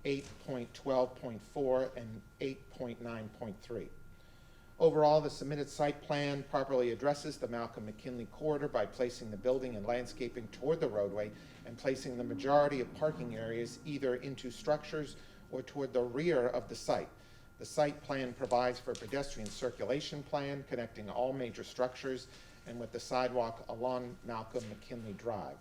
8.12.4 and 8.9.3. Overall, the submitted site plan properly addresses the Malcolm McKinley corridor by placing the building and landscaping toward the roadway and placing the majority of parking areas either into structures or toward the rear of the site. The site plan provides for a pedestrian circulation plan connecting all major structures and with the sidewalk along Malcolm McKinley Drive.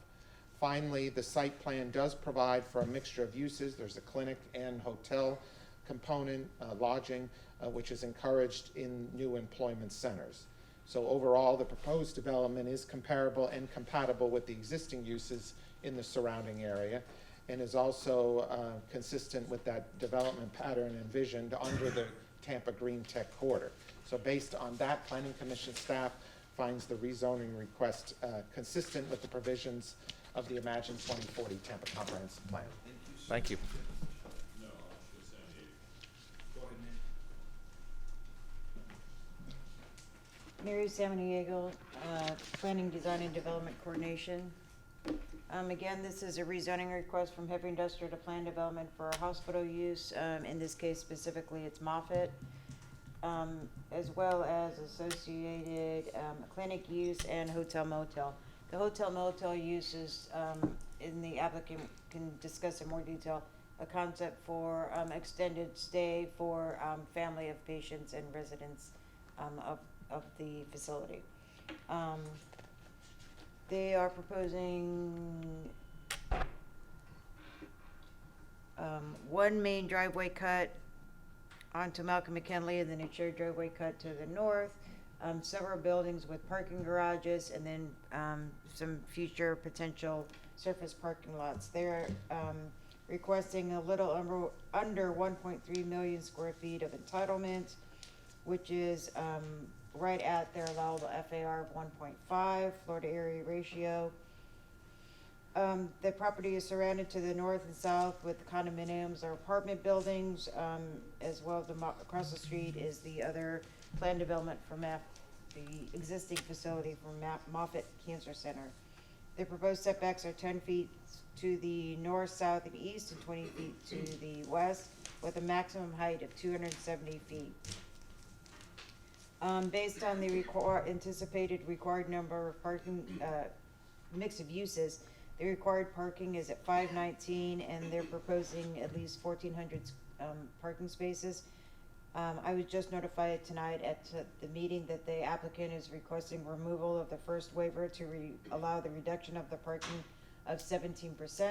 Finally, the site plan does provide for a mixture of uses. There's a clinic and hotel component, lodging, which is encouraged in new employment centers. So overall, the proposed development is comparable and compatible with the existing uses in the surrounding area and is also consistent with that development pattern envisioned under the Tampa Green Tech Corridor. So based on that, Planning Commission staff finds the rezoning request consistent with the provisions of the Imagine 2040 Tampa Comprehensive Plan. Thank you. No, it's 78. Go ahead, ma'am. Mary Samaniego, Planning, Design, and Development Coordination. Again, this is a rezoning request from heavy industrial to planned development for hospital use. In this case specifically, it's Moffitt, as well as associated clinic use and hotel motel. The hotel motel uses, in the applicant can discuss in more detail, a concept for extended stay for family of patients and residents of the facility. They are proposing one main driveway cut onto Malcolm McKinley and then a shared driveway cut to the north several buildings with parking garages, and then some future potential surface parking lots. They're requesting a little under 1.3 million square feet of entitlement, which is right at their allowable FAR of 1.5, floor to area ratio. The property is surrounded to the north and south with condominiums or apartment buildings, as well as across the street is the other planned development for the existing facility for Moffitt Cancer Center. The proposed setbacks are 10 feet to the north, south, and east, and 20 feet to the west, with a maximum height of 270 feet. Based on the anticipated required number of parking, mix of uses, the required parking is at 519, and they're proposing at least 1,400 parking spaces. I was just notified tonight at the meeting that the applicant is requesting removal of the first waiver to allow the reduction of the parking of 17%.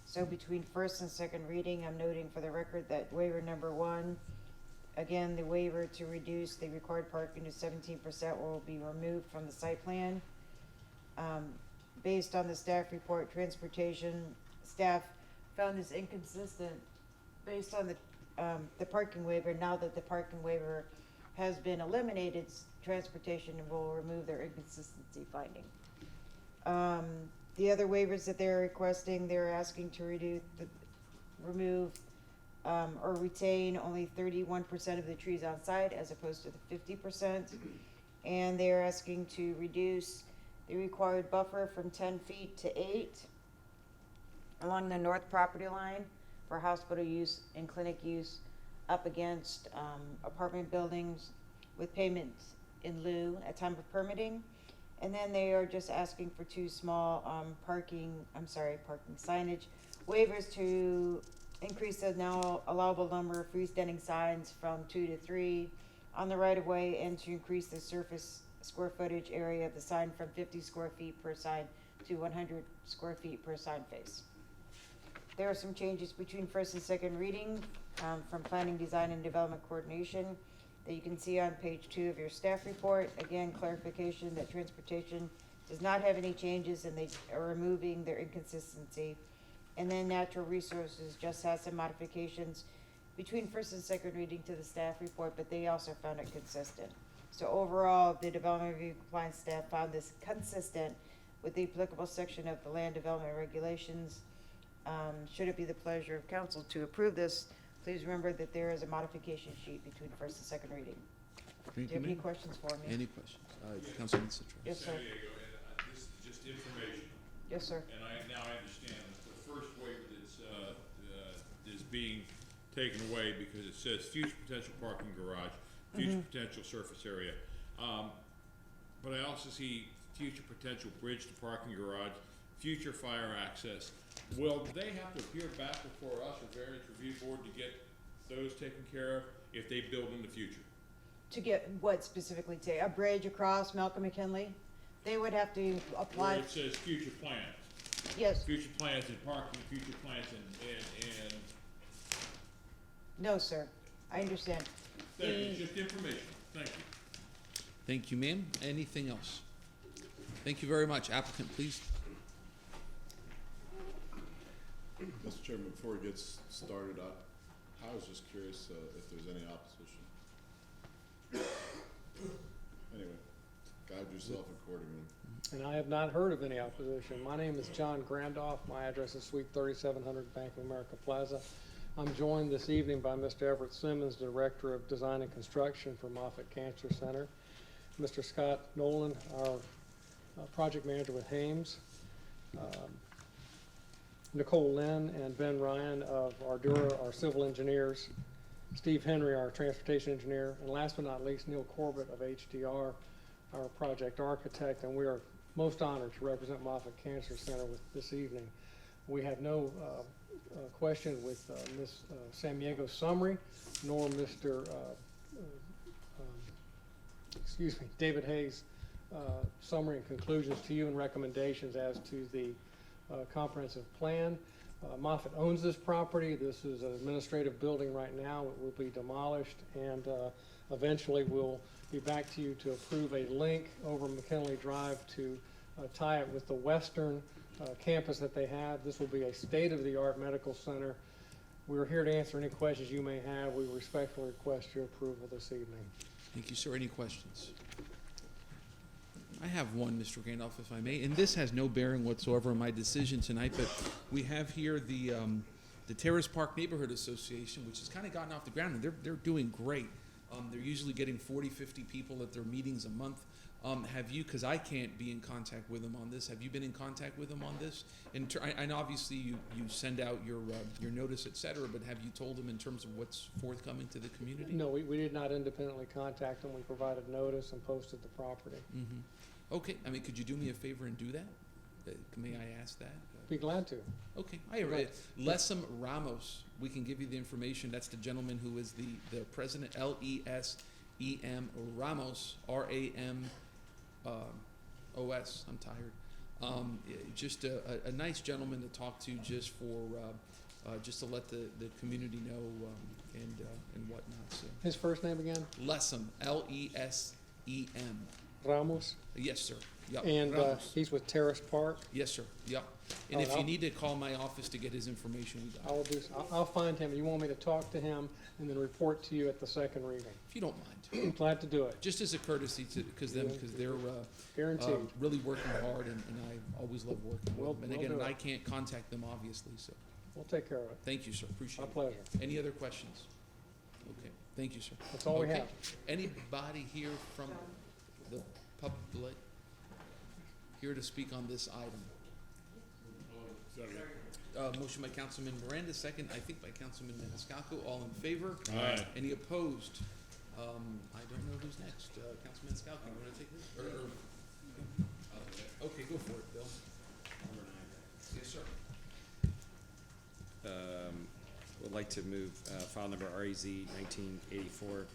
So between first and second reading, I'm noting for the record that waiver number 1, again, the waiver to reduce the required parking to 17% will be removed from the site plan. Based on the staff report, transportation staff found this inconsistent based on the parking waiver. Now that the parking waiver has been eliminated, transportation will remove their inconsistency finding. The other waivers that they're requesting, they're asking to remove or retain only 31% of the trees on site as opposed to the 50%. And they're asking to reduce the required buffer from 10 feet to 8 along the north property line for hospital use and clinic use up against apartment buildings with payments in lieu at time of permitting. And then they are just asking for 2 small parking signage waivers to increase the now allowable number of freestanding signs from 2 to 3 on the right of way, and to increase the surface square footage area of the sign from 50 square feet per sign to 100 square feet per sign face. There are some changes between first and second reading from Planning, Design, and Development Coordination that you can see on page 2 of your staff report. Again, clarification that transportation does not have any changes, and they are removing their inconsistency. And then natural resources just has some modifications between first and second reading to the staff report, but they also found it consistent. So overall, the Development Review Compliance staff found this consistent with the applicable section of the Land Development Regulations. Should it be the pleasure of council to approve this, please remember that there is a modification sheet between first and second reading. Do you have any questions for me? Any questions? Councilman Citro. Yes, sir. San Diego, and this is just information. Yes, sir. And now I understand that the first waiver is being taken away because it says future potential parking garage, future potential surface area. But I also see future potential bridge to parking garage, future fire access. Will they have to appear back before us or variance review board to get those taken care of if they build in the future? To get what specifically, to a bridge across Malcolm McKinley? They would have to apply. Where it says future plans. Yes. Future plans and parking, future plans and. No, sir. I understand. Thank you, just information. Thank you. Thank you, ma'am. Anything else? Thank you very much. Applicant, please. Mr. Chairman, before it gets started, I was just curious if there's any opposition. Anyway, guide yourself accordingly. And I have not heard of any opposition. My name is John Grandoff. My address is Suite 3700 Bank of America Plaza. I'm joined this evening by Mr. Everett Simmons, Director of Design and Construction for Moffitt Cancer Center, Mr. Scott Nolan, our project manager with Hames, Nicole Lynn and Ben Ryan of Ardura, our civil engineers, Steve Henry, our transportation engineer, and last but not least, Neil Corbett of HDR, our project architect, and we are most honored to represent Moffitt Cancer Center this evening. We have no question with Ms. Samiego's summary, nor Mr. David Hayes' summary and conclusions to you and recommendations as to the comprehensive plan. Moffett owns this property. This is an administrative building right now. It will be demolished, and eventually we'll be back to you to approve a link over McKinley Drive to tie it with the western campus that they have. This will be a state-of-the-art medical center. We're here to answer any questions you may have. We respectfully request your approval this evening. Thank you, sir. Any questions? I have one, Mr. Randolph, if I may, and this has no bearing whatsoever on my decision tonight, but we have here the Terrace Park Neighborhood Association, which has kind of gotten off the ground, and they're doing great. They're usually getting 40, 50 people at their meetings a month. Have you, because I can't be in contact with them on this, have you been in contact with them on this? And obviously you send out your notice, et cetera, but have you told them in terms of what's forthcoming to the community? No, we did not independently contact them. We provided notice and posted the property. Mm-hmm. Okay, I mean, could you do me a favor and do that? May I ask that? Be glad to. Okay, I read Lesem Ramos. We can give you the information. That's the gentleman who is the president, Lesem Ramos, RAMOS. I'm tired. Just a nice gentleman to talk to, just for just to let the community know and whatnot. So. His first name again? Lesem, Lesem. Ramos? Yes, sir. Yep. And he's with Terrace Park? Yes, sir. Yep. And if you need to call my office to get his information, we got it. I will do so. I'll find him. You want me to talk to him and then report to you at the second reading? If you don't mind. Glad to do it. Just as a courtesy to, because they're Guaranteed. really working hard, and I always love working with them. And again, do it. I can't contact them, obviously, so. We'll take care of it. Thank you, sir. Appreciate My it. pleasure. Any other questions? Okay. Thank you, sir. That's all we have. Anybody here from the public here to speak on this item? Motion by Councilman Miranda, second, I think, by Councilman Maniscalco. All in favor? Aye. Any opposed? I don't know who's next. Councilman Maniscalco, you want to take this? Okay, go for it, Bill. Yes, sir. Would like to move file number REZ 1984.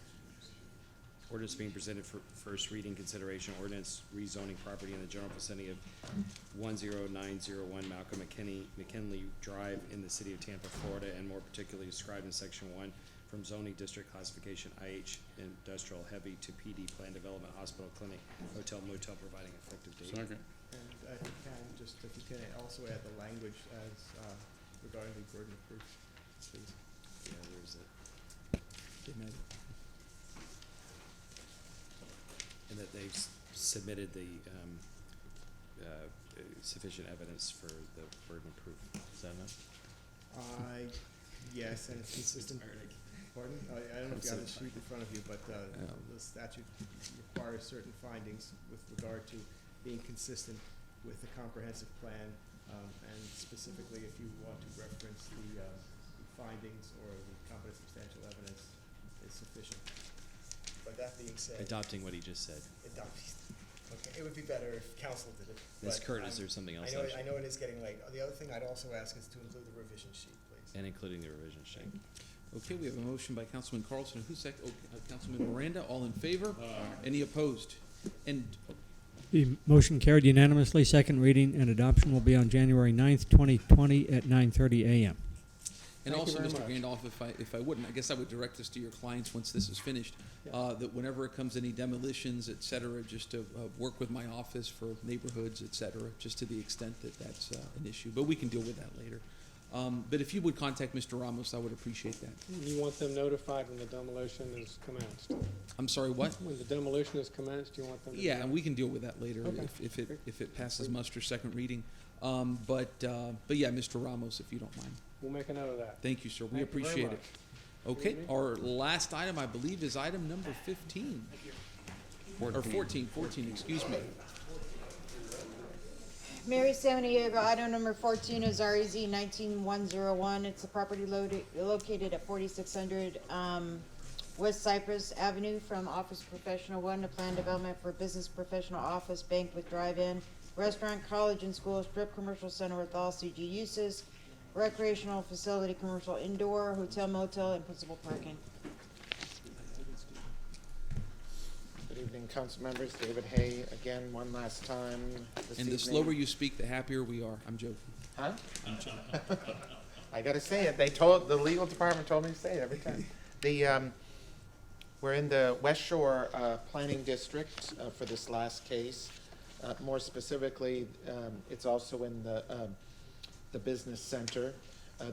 Ordinance being presented for first reading consideration. Ordinance rezoning property in the general vicinity of 10901 Malcolm McKinley Drive in the city of Tampa, Florida, and more particularly described in section 1 from zoning district classification IH industrial heavy to PD plan development hospital clinic hotel motel providing effective date. Second. And if you can also add the language as regarding the burden of proof, please. Yeah, there's it. And that they've submitted the sufficient evidence for the burden of proof. Is that enough? Yes, and it's consistent. Pardon? I don't know if you have the sheet in front of you, but the statute requires certain findings with regard to being consistent with the comprehensive plan, and specifically if you want to reference the findings or the competent substantial evidence is sufficient. But that being said, Adopting what he just said. Okay, it would be better if council did it. Ms. Kurt, is there something else? I know it is getting late. The other thing I'd also ask is to include the revision sheet, please. And including the revision sheet. Okay, we have a motion by Councilman Carlson. Who's second? Councilman Miranda. All in favor? Any opposed? And The motion carried unanimously. Second reading and adoption will be on January 9th, 2020 at 9:30 a.m. And Thank you also, very Mr. much. Randolph, if I wouldn't, I guess I would direct this to your clients once this is finished, that whenever it comes any demolitions, et cetera, just to work with my office for neighborhoods, et cetera, just to the extent that that's an issue. But we can deal with that later. But if you would contact Mr. Ramos, I would appreciate that. You want them notified when the demolition is commenced? I'm sorry, what? When the demolition is commenced, you want them to? Yeah, and we can deal with that later Okay. if it passes muster second reading. But yeah, Mr. Ramos, if you don't mind. We'll make a note of that. Thank you, sir. We Thank you very appreciate it. much. Okay, our last item, I believe, is item number 15. Or 14, excuse me. Mary Samaniego, item number 14 is REZ 19101. It's a property located at 4600 West Cypress Avenue from Office Professional 1 to Plan Development for Business Professional Office, Bank with Drive-In, Restaurant, College and School, Strip Commercial Center with all CG uses, Recreational Facility, Commercial Indoor, Hotel, Motel, and Principal Parking. Good evening, council members. David Hay again, one last time this And evening. the slower you speak, the happier we are. I'm joking. Huh? I'm joking. I gotta say it. The legal department told me to say it every time. We're in the West Shore Planning District for this last case. More specifically, it's also in the business center.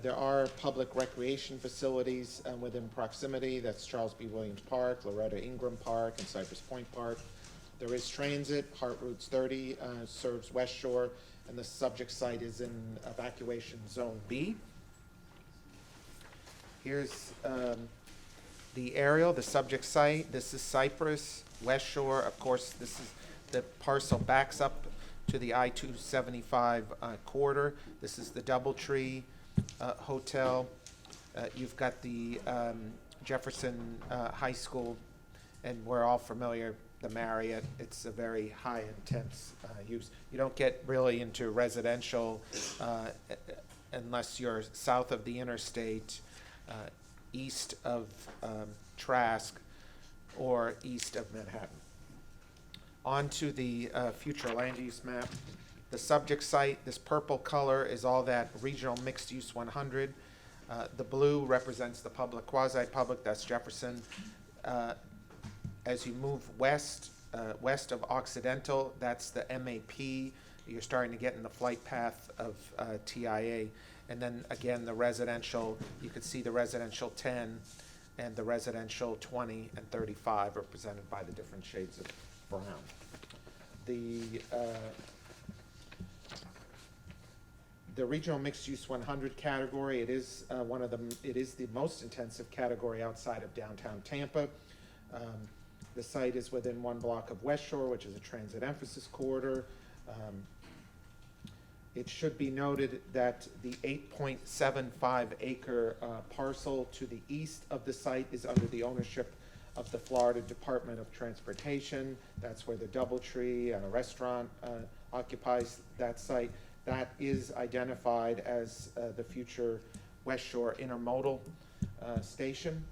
There are public recreation facilities within proximity. That's Charles B. Williams Park, Loretta Ingram Park, and Cypress Point Park. There is transit. Hart Routes 30 serves West Shore, and the subject site is in evacuation zone B. Here's the aerial, the subject site. This is Cypress, West Shore. Of course, this is the parcel backs up to the I-275 corridor. This is the Doubletree Hotel. You've got the Jefferson High School, and we're all familiar, the Marriott. It's a very high intense use. You don't get really into residential unless you're south of the interstate, east of Trask, or east of Manhattan. On to the future land use map. The subject site, this purple color, is all that regional mixed use 100. The blue represents the public, quasi-public, that's Jefferson. As you move west, west of Occidental, that's the MAP. You're starting to get in the flight path of TIA. And then again, the residential, you could see the residential 10 and the residential 20 and 35 represented by the different shades of brown. The regional mixed use 100 category, it is it is the most intensive category outside of downtown Tampa. The site is within 1 block of West Shore, which is a transit emphasis corridor. It should be noted that the 8.75 acre parcel to the east of the site is under the ownership of the Florida Department of Transportation. That's where the Doubletree restaurant occupies that site. That is identified as the future West Shore intermodal station.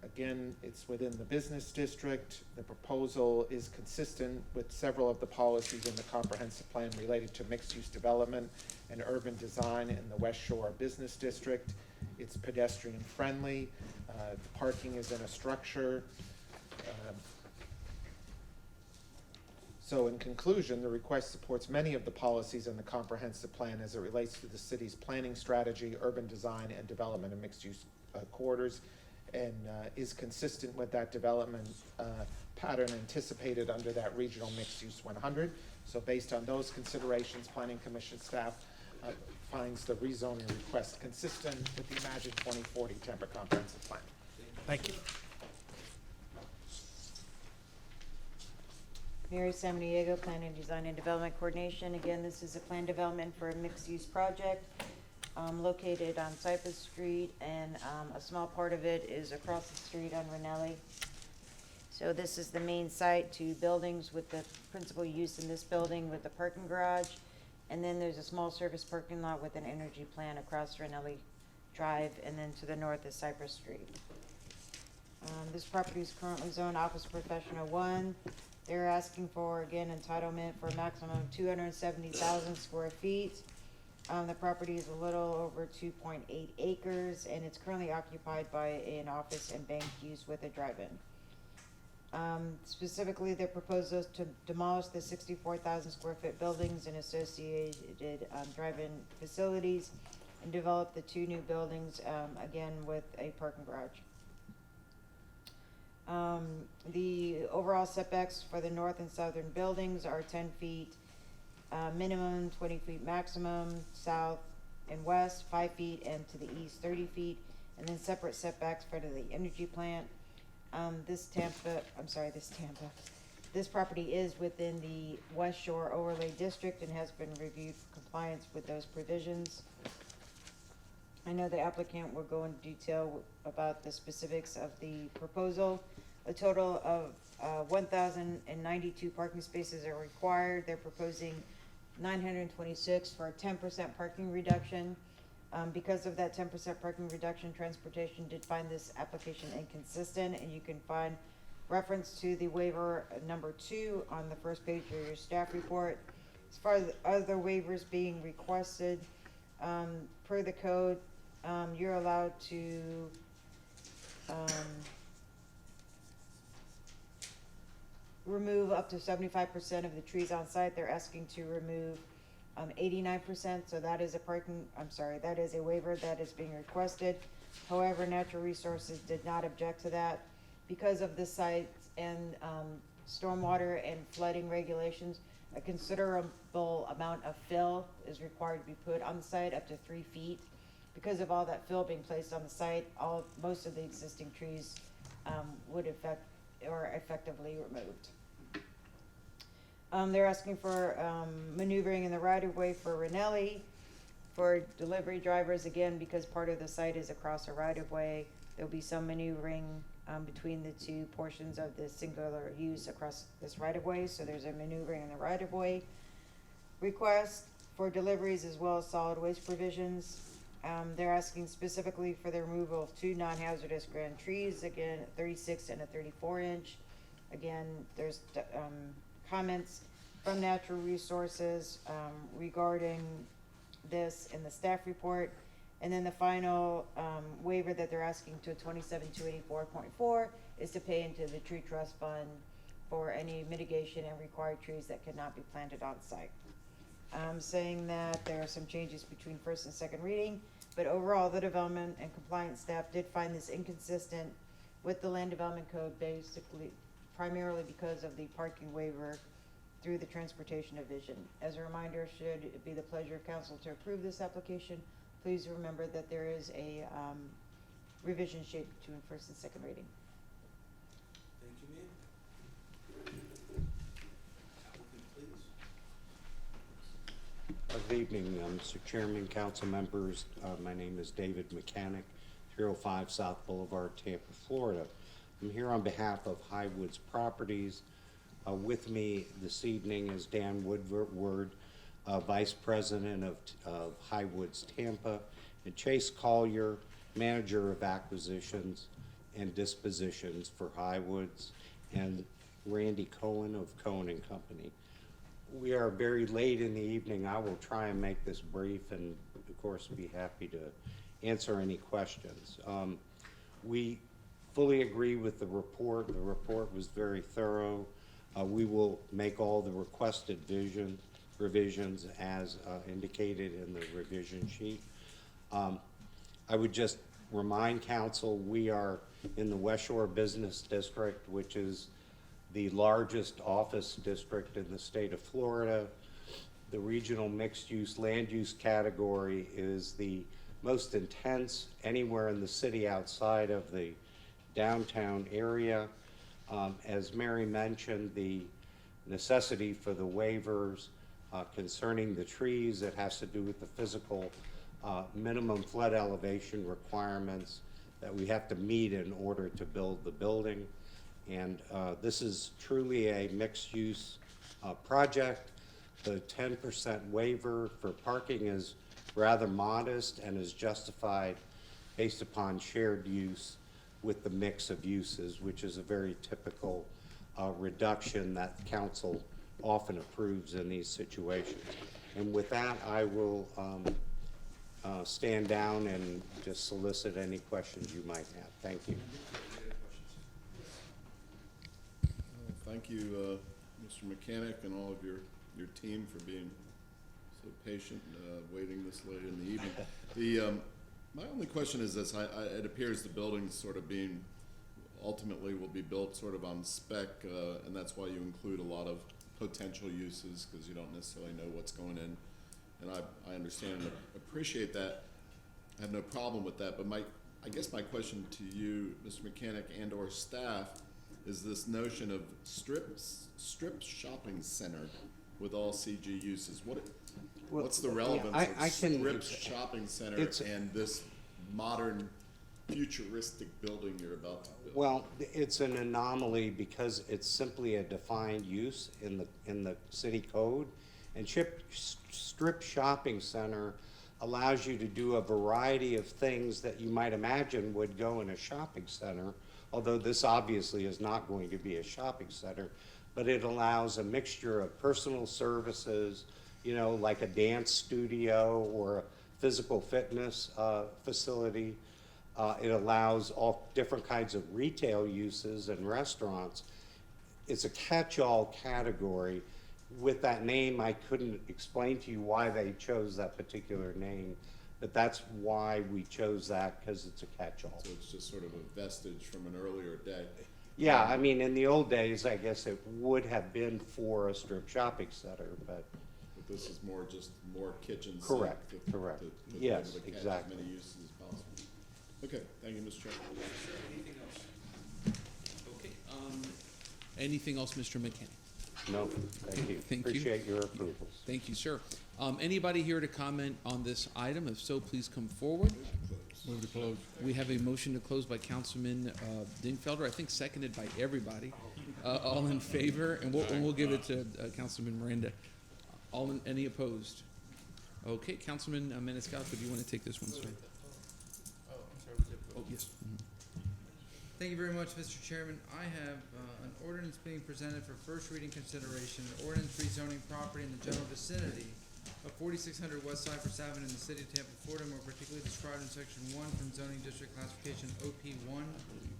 Again, it's within the business district. The proposal is consistent with several of the policies in the comprehensive plan related to mixed-use development and urban design in the West Shore Business District. It's pedestrian-friendly. The parking is in a structure. So in conclusion, the request supports many of the policies in the comprehensive plan as it relates to the city's planning strategy, urban design, and development of mixed-use corridors, and is consistent with that development pattern anticipated under that regional mixed-use 100. So based on those considerations, Planning Commission staff finds the rezoning request consistent with the Imagine 2040 Tampa Comprehensive Plan. Thank you. Mary Samaniego, Planning, Design, and Development Coordination. Again, this is a plan development for a mixed-use project located on Cypress Street, and a small part of it is across the street on Ranelli. So this is the main site, 2 buildings with the principal use in this building with the parking garage. And then there's a small service parking lot with an energy plant across Ranelli Drive, and then to the north is Cypress Street. This property is currently zoned Office Professional 1. They're asking for, again, entitlement for a maximum of 270,000 square feet. The property is a little over 2.8 acres, and it's currently occupied by an office and bank use with a drive-in. Specifically, their proposal is to demolish the 64,000 square foot buildings and associated drive-in facilities and develop the 2 new buildings, again, with a parking garage. The overall setbacks for the north and southern buildings are 10 feet minimum, 20 feet maximum, south and west, 5 feet, and to the east, 30 feet, and then separate setbacks for the energy plant. This property is within the West Shore Overlay District and has been reviewed for compliance with those provisions. I know the applicant will go into detail about the specifics of the proposal. A total of 1,092 parking spaces are required. They're proposing 926 for a 10% parking reduction. Because of that 10% parking reduction, Transportation did find this application inconsistent, and you can find reference to the waiver number 2 on the first page of your staff report. As far as other waivers being requested, Per the code, you're allowed to, remove up to 75% of the trees on site. They're asking to remove 89%, so that is that is a waiver that is being requested. However, Natural Resources did not object to that. Because of the site and stormwater and flooding regulations, a considerable amount of fill is required to be put on the site, up to 3 feet. Because of all that fill being placed on the site, most of the existing trees would effectively removed. They're asking for maneuvering in the right-of-way for Ranelli, for delivery drivers, again, because part of the site is across a right-of-way. There'll be some maneuvering between the two portions of the singular use across this right-of-way, so there's a maneuvering in the right-of-way. Request for deliveries as well as solid waste provisions. They're asking specifically for the removal of 2 non-hazardous grand trees, again, a 36 and a 34-inch. Again, there's comments from Natural Resources regarding this in the staff report. And then the final waiver that they're asking to 27284.4 is to pay into the tree trust fund for any mitigation and required trees that cannot be planted on site. Saying that there are some changes between first and second reading, but overall the development and compliance staff did find this inconsistent with the land development code, basically primarily because of the parking waiver through the transportation division. As a reminder, should it be the pleasure of council to approve this application, please remember that there is a revision sheet between first and second reading. Thank you, ma'am. Applicant, please. Good evening, Mr. Chairman, council members. My name is David Mechanic, 305 South Boulevard, Tampa, Florida. I'm here on behalf of Highwoods Properties. With me this evening is Dan Woodward, Vice President of Highwoods Tampa, and Chase Collier, Manager of Acquisitions and Dispositions for Highwoods, and Randy Cohen of Cohen and Company. We are very late in the evening. I will try and make this brief and, of course, be happy to answer any questions. We fully agree with the report. The report was very thorough. We will make all the requested revisions as indicated in the revision sheet. I would just remind council, we are in the West Shore Business District, which is the largest office district in the state of Florida. The regional mixed-use land use category is the most intense anywhere in the city outside of the downtown area. As Mary mentioned, the necessity for the waivers concerning the trees, it has to do with the physical minimum flood elevation requirements that we have to meet in order to build the building. And this is truly a mixed-use project. The 10% waiver for parking is rather modest and is justified based upon shared use with the mix of uses, which is a very typical reduction that council often approves in these situations. And with that, I will stand down and just solicit any questions you might have. Thank you. Thank you, Mr. Mechanic, and all of your team for being so patient, waiting this late in the evening. My only question is this: it appears the building's sort of being, ultimately will be built sort of on spec, and that's why you include a lot of potential uses, because you don't necessarily know what's going in. And I understand and appreciate that. I have no problem with that, but I guess my question to you, Mr. Mechanic, and or staff, is this notion of strip shopping center with all CG uses. What's the relevance of strip shopping center and this modern futuristic building you're about to build? Well, it's an anomaly because it's simply a defined use in the city code, and strip shopping center allows you to do a variety of things that you might imagine would go in a shopping center, although this obviously is not going to be a shopping center, but it allows a mixture of personal services, you know, like a dance studio or a physical fitness facility. It allows all different kinds of retail uses and restaurants. It's a catch-all category. With that name, I couldn't explain to you why they chose that particular name, but that's why we chose that, because it's a catch-all. So it's just sort of a vestige from an earlier day. Yeah, I mean, in the old days, I guess it would have been for a strip shopping center, but. But this is more just more kitchen sink. Correct, correct. To be Yes, able to catch exactly. as many uses as possible. Okay, thank you, Mr. Chairman. Anything else? Okay, anything else, Mr. McKinney? No, thank you. Thank you. Appreciate your approvals. Thank you, sir. Anybody here to comment on this item? If so, please come forward. Move to close. We have a motion to close by Councilman Dingfelder, I think seconded by everybody. All in favor, and we'll give it to Councilman Miranda. Any opposed? Okay, Councilman Maniscalco, do you want to take this one, sir? Oh, yes. Thank you very much, Mr. Chairman. I have an ordinance being presented for first reading consideration, an ordinance rezoning property in the general vicinity of 4600 West Cypress Avenue in the city of Tampa, Florida, more particularly described in section 1 from zoning district classification OP1,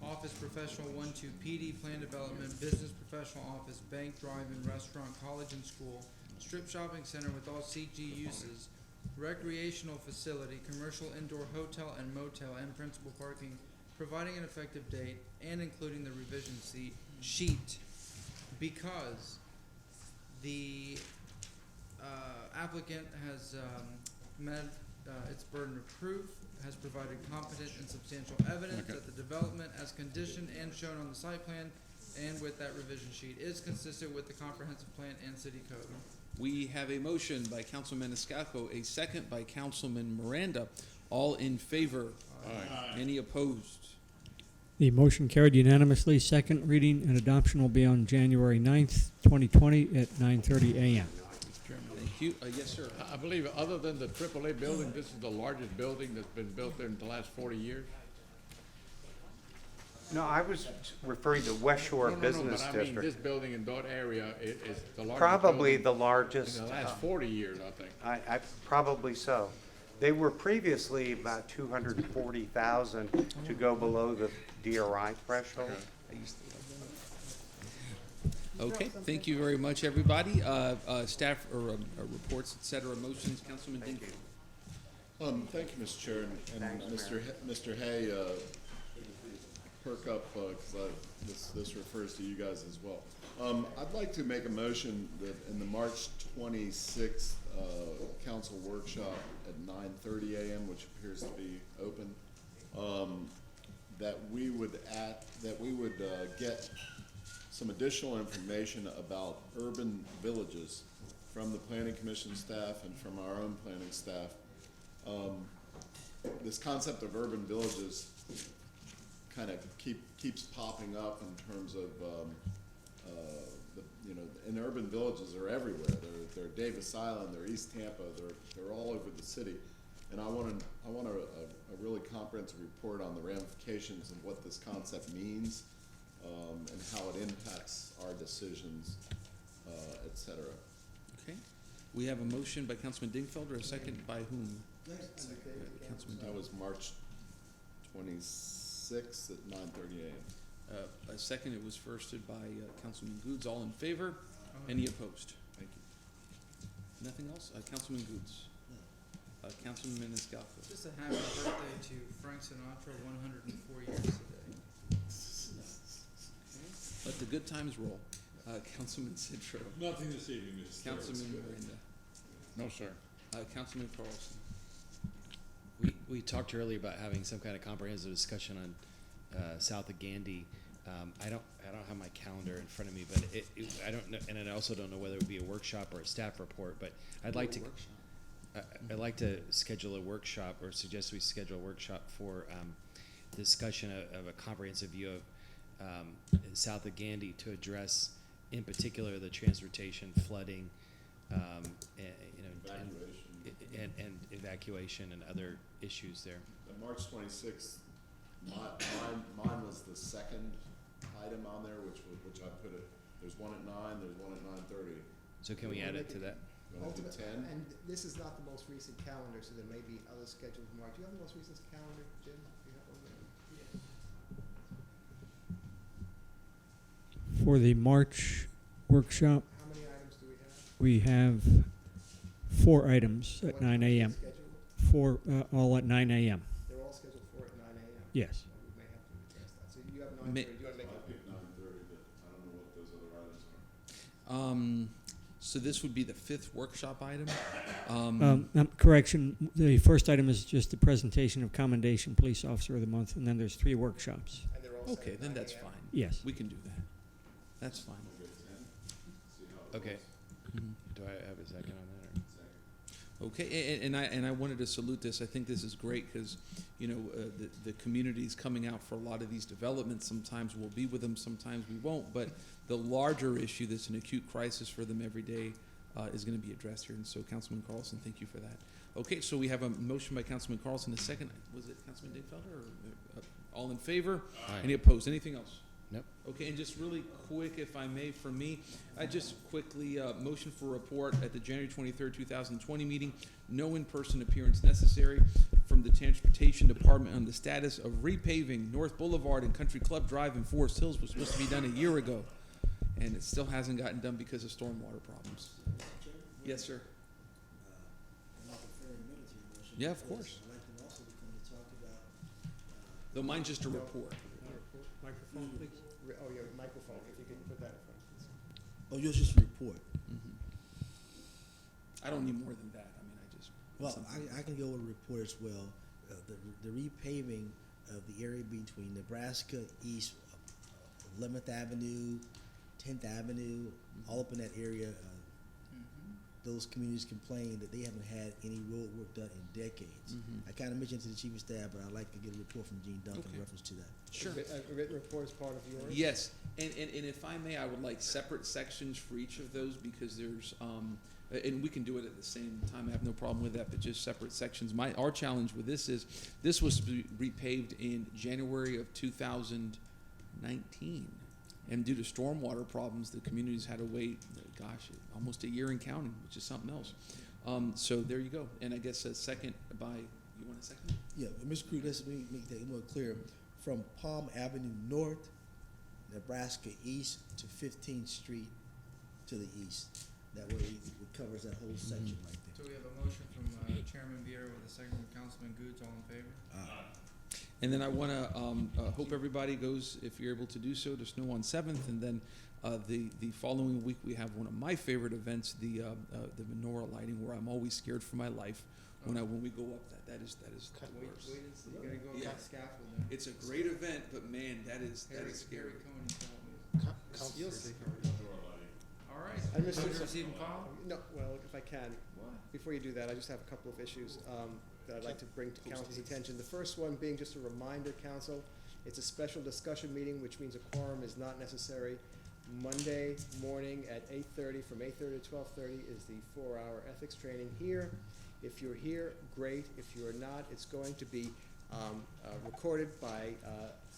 office professional 1-2 PD, plan development, business professional office, bank, drive-in, restaurant, college and school, strip shopping center with all CG uses, recreational facility, commercial indoor hotel and motel, and principal parking, providing an effective date and including the revision sheet, because the applicant has met its burden of proof, has provided competent and substantial evidence that the development as conditioned and shown on the site plan and with that revision sheet is consistent with the comprehensive plan and city code. We have a motion by Councilman Maniscalco, a second by Councilman Miranda. All in favor? Aye. Any opposed? The motion carried unanimously. Second reading and adoption will be on January 9th, 2020 at 9:30 a.m. Thank you. Yes, sir. I believe, other than the AAA building, this is the largest building that's been built in the last 40 years. No, I was referring to West Shore Business But I mean, District. this building in that area is the largest. Probably building the largest. in the last 40 years, I think. I probably so. They were previously about 240,000 to go below the DRI threshold. Okay, thank you very much, everybody. Staff or reports, et cetera, motions, Councilman Dingfelder. Thank you, Mr. Chair, and Mr. Hay, perk up, because this refers to you guys as well. I'd like to make a motion that in the March 26th council workshop at 9:30 a.m., which appears to be open, that we would get some additional information about urban villages from the Planning Commission staff and from our own planning staff. This concept of urban villages kind of keeps popping up in terms of and urban villages are everywhere. They're Davis Island, they're East Tampa, they're all over the city, and I want a really comprehensive report on the ramifications of what this concept means and how it impacts our decisions, et cetera. Okay. We have a motion by Councilman Dingfelder, a second by whom? Councilman That was March 26th at 9:30 a.m. A second, it was firsted by Councilman Goods. All in favor? Any opposed? Thank you. Nothing else? Councilman Goods. Councilman Maniscalco. Just a happy birthday to Frank Sinatra, 104 years today. Let the good times roll. Councilman Citro. Nothing this evening, Mr. Chair. Councilman Miranda. No, sir. Councilman Carlson. We talked earlier about having some kind of comprehensive discussion on south of Gandy. I don't have my calendar in front of me, but I don't know, and I also don't know whether it would be a workshop or a staff report. But I'd like to schedule a workshop, or suggest we schedule a workshop for discussion of a comprehensive view of south of Gandy to address, in particular, the transportation, flooding, and evacuation and other issues there. March 26th, mine was the second item on there, which I put it. There's one at 9. There's one at 9:30. So can we add it to that? Gonna do Ultimate, 10? and this is not the most recent calendar, so there may be other scheduled in March. Do you have the most recent calendar, Jim? Do you have one there? For the March workshop, How many items do we have? we have 4 items at What 9 time is it a.m. scheduled? 4, all at 9 a.m. They're all scheduled for at 9 a.m.? Yes. Well, we may have to address that. So you have Ma- 9:30. Do you want to make I a picked 9:30, but I don't know what those other items are. So this would be the 5th workshop item. Correction, the first item is just the presentation of Commendation Police Officer of the Month, and then there's 3 workshops. And they're all set Okay, at then 9 that's a.m.? fine. Yes. We can do that. That's fine. We'll get 10, see how it Okay. goes. Do I have a second on that? Or? Okay, and I wanted to salute this. I think this is great because, the community's coming out for a lot of these developments. Sometimes we'll be with them, sometimes we won't. But the larger issue that's an acute crisis for them every day is going to be addressed here. And so, Councilman Carlson, thank you for that. Okay, so we have a motion by Councilman Carlson, a second. Was it Councilman Dingfelder? Or, all in favor? Aye. Any opposed? Anything else? Nope. Okay, and just really quick, if I may, for me, I just quickly, motion for report at the January 23rd, 2020 meeting. No in-person appearance necessary from the Transportation Department on the status of repaving North Boulevard and Country Club Drive in Forest Hills was supposed to be done a year ago. And it still hasn't gotten done because of stormwater problems. Yes, sir. Yeah, of course. I'd like them also to come to talk about, Though mine's just a report. Microphone, please. Oh, your microphone, if you could put that in front, please. oh, yours just report. I don't need more than that. I mean, I just. Well, I can go with a report as well. The repaving of the area between Nebraska East, 11th Avenue, 10th Avenue, all up in that area. Those communities complain that they haven't had any road work done in decades. I kind of mentioned to the chief of staff, but I'd like to get a report from Gene Duncan in reference to that. Sure. A written report is part of yours? Yes, and if I may, I would like separate sections for each of those because there's, and we can do it at the same time, I have no problem with that, but just separate sections. Our challenge with this is, this was to be repaved in January of 2019. And due to stormwater problems, the communities had to wait, almost a year and counting, which is something else. So there you go. And I guess a second by, you want a second? Yeah, Mr. Cruz, let's make that more clear. From Palm Avenue North, Nebraska East to 15th Street to the east. That way it covers that whole section right So there. we have a motion from Chairman Vieira with a second from Councilman Goods. All in favor? And then I want to hope everybody goes, if you're able to do so, to Snow on 7th. And then the following week, we have one of my favorite events, the menorah lighting, where I'm always scared for my life when we go up that is the worst. Wait and see. You gotta go Yeah. up that scaffold there. It's a great event, but man, that is scary. Cohen told me. You'll see. All right. And Mr. Motion to receive and file? No, well, if I can, before you do that, I just have a couple of issues that I'd like to bring to council's attention. The first one being just a reminder, council, it's a special discussion meeting, which means a quorum is not necessary. Monday morning at 8:30, from 8:30 to 12:30 is the 4-hour ethics training here. If you're here, great. If you're not, it's going to be recorded by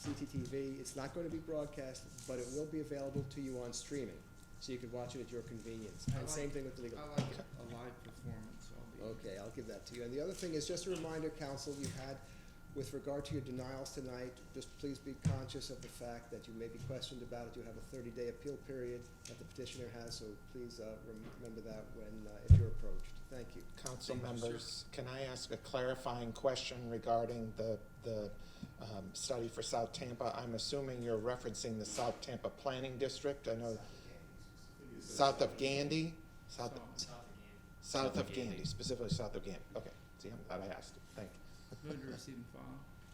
CTTV. It's not going to be broadcast, but it will be available to you on streaming, so you can watch it at your convenience. And same thing with the legal. I like it, a live performance, so I'll be. Okay, I'll give that to you. And the other thing is just a reminder, council, you had, with regard to your denials tonight, just please be conscious of the fact that you may be questioned about it. You have a 30-day appeal period that the petitioner has, so please remember that when, if you're approached. Thank you. Council members, can I ask a clarifying question regarding the study for South Tampa? I'm assuming you're referencing the South Tampa Planning District. I know south of Gandy? South of Gandy, specifically south of Gandy. Okay, see, I'm glad I asked. Thank you. Move to receive and file.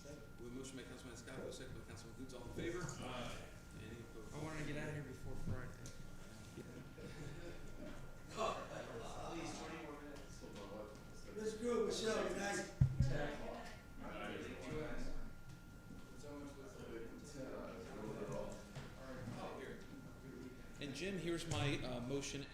We have a motion by Councilman Scott, second by Councilman Goods. All in favor? Any opposed? I wanted to get out of here before Friday. Mr. Cruz, Michelle, good night. And Jim, here's my motion.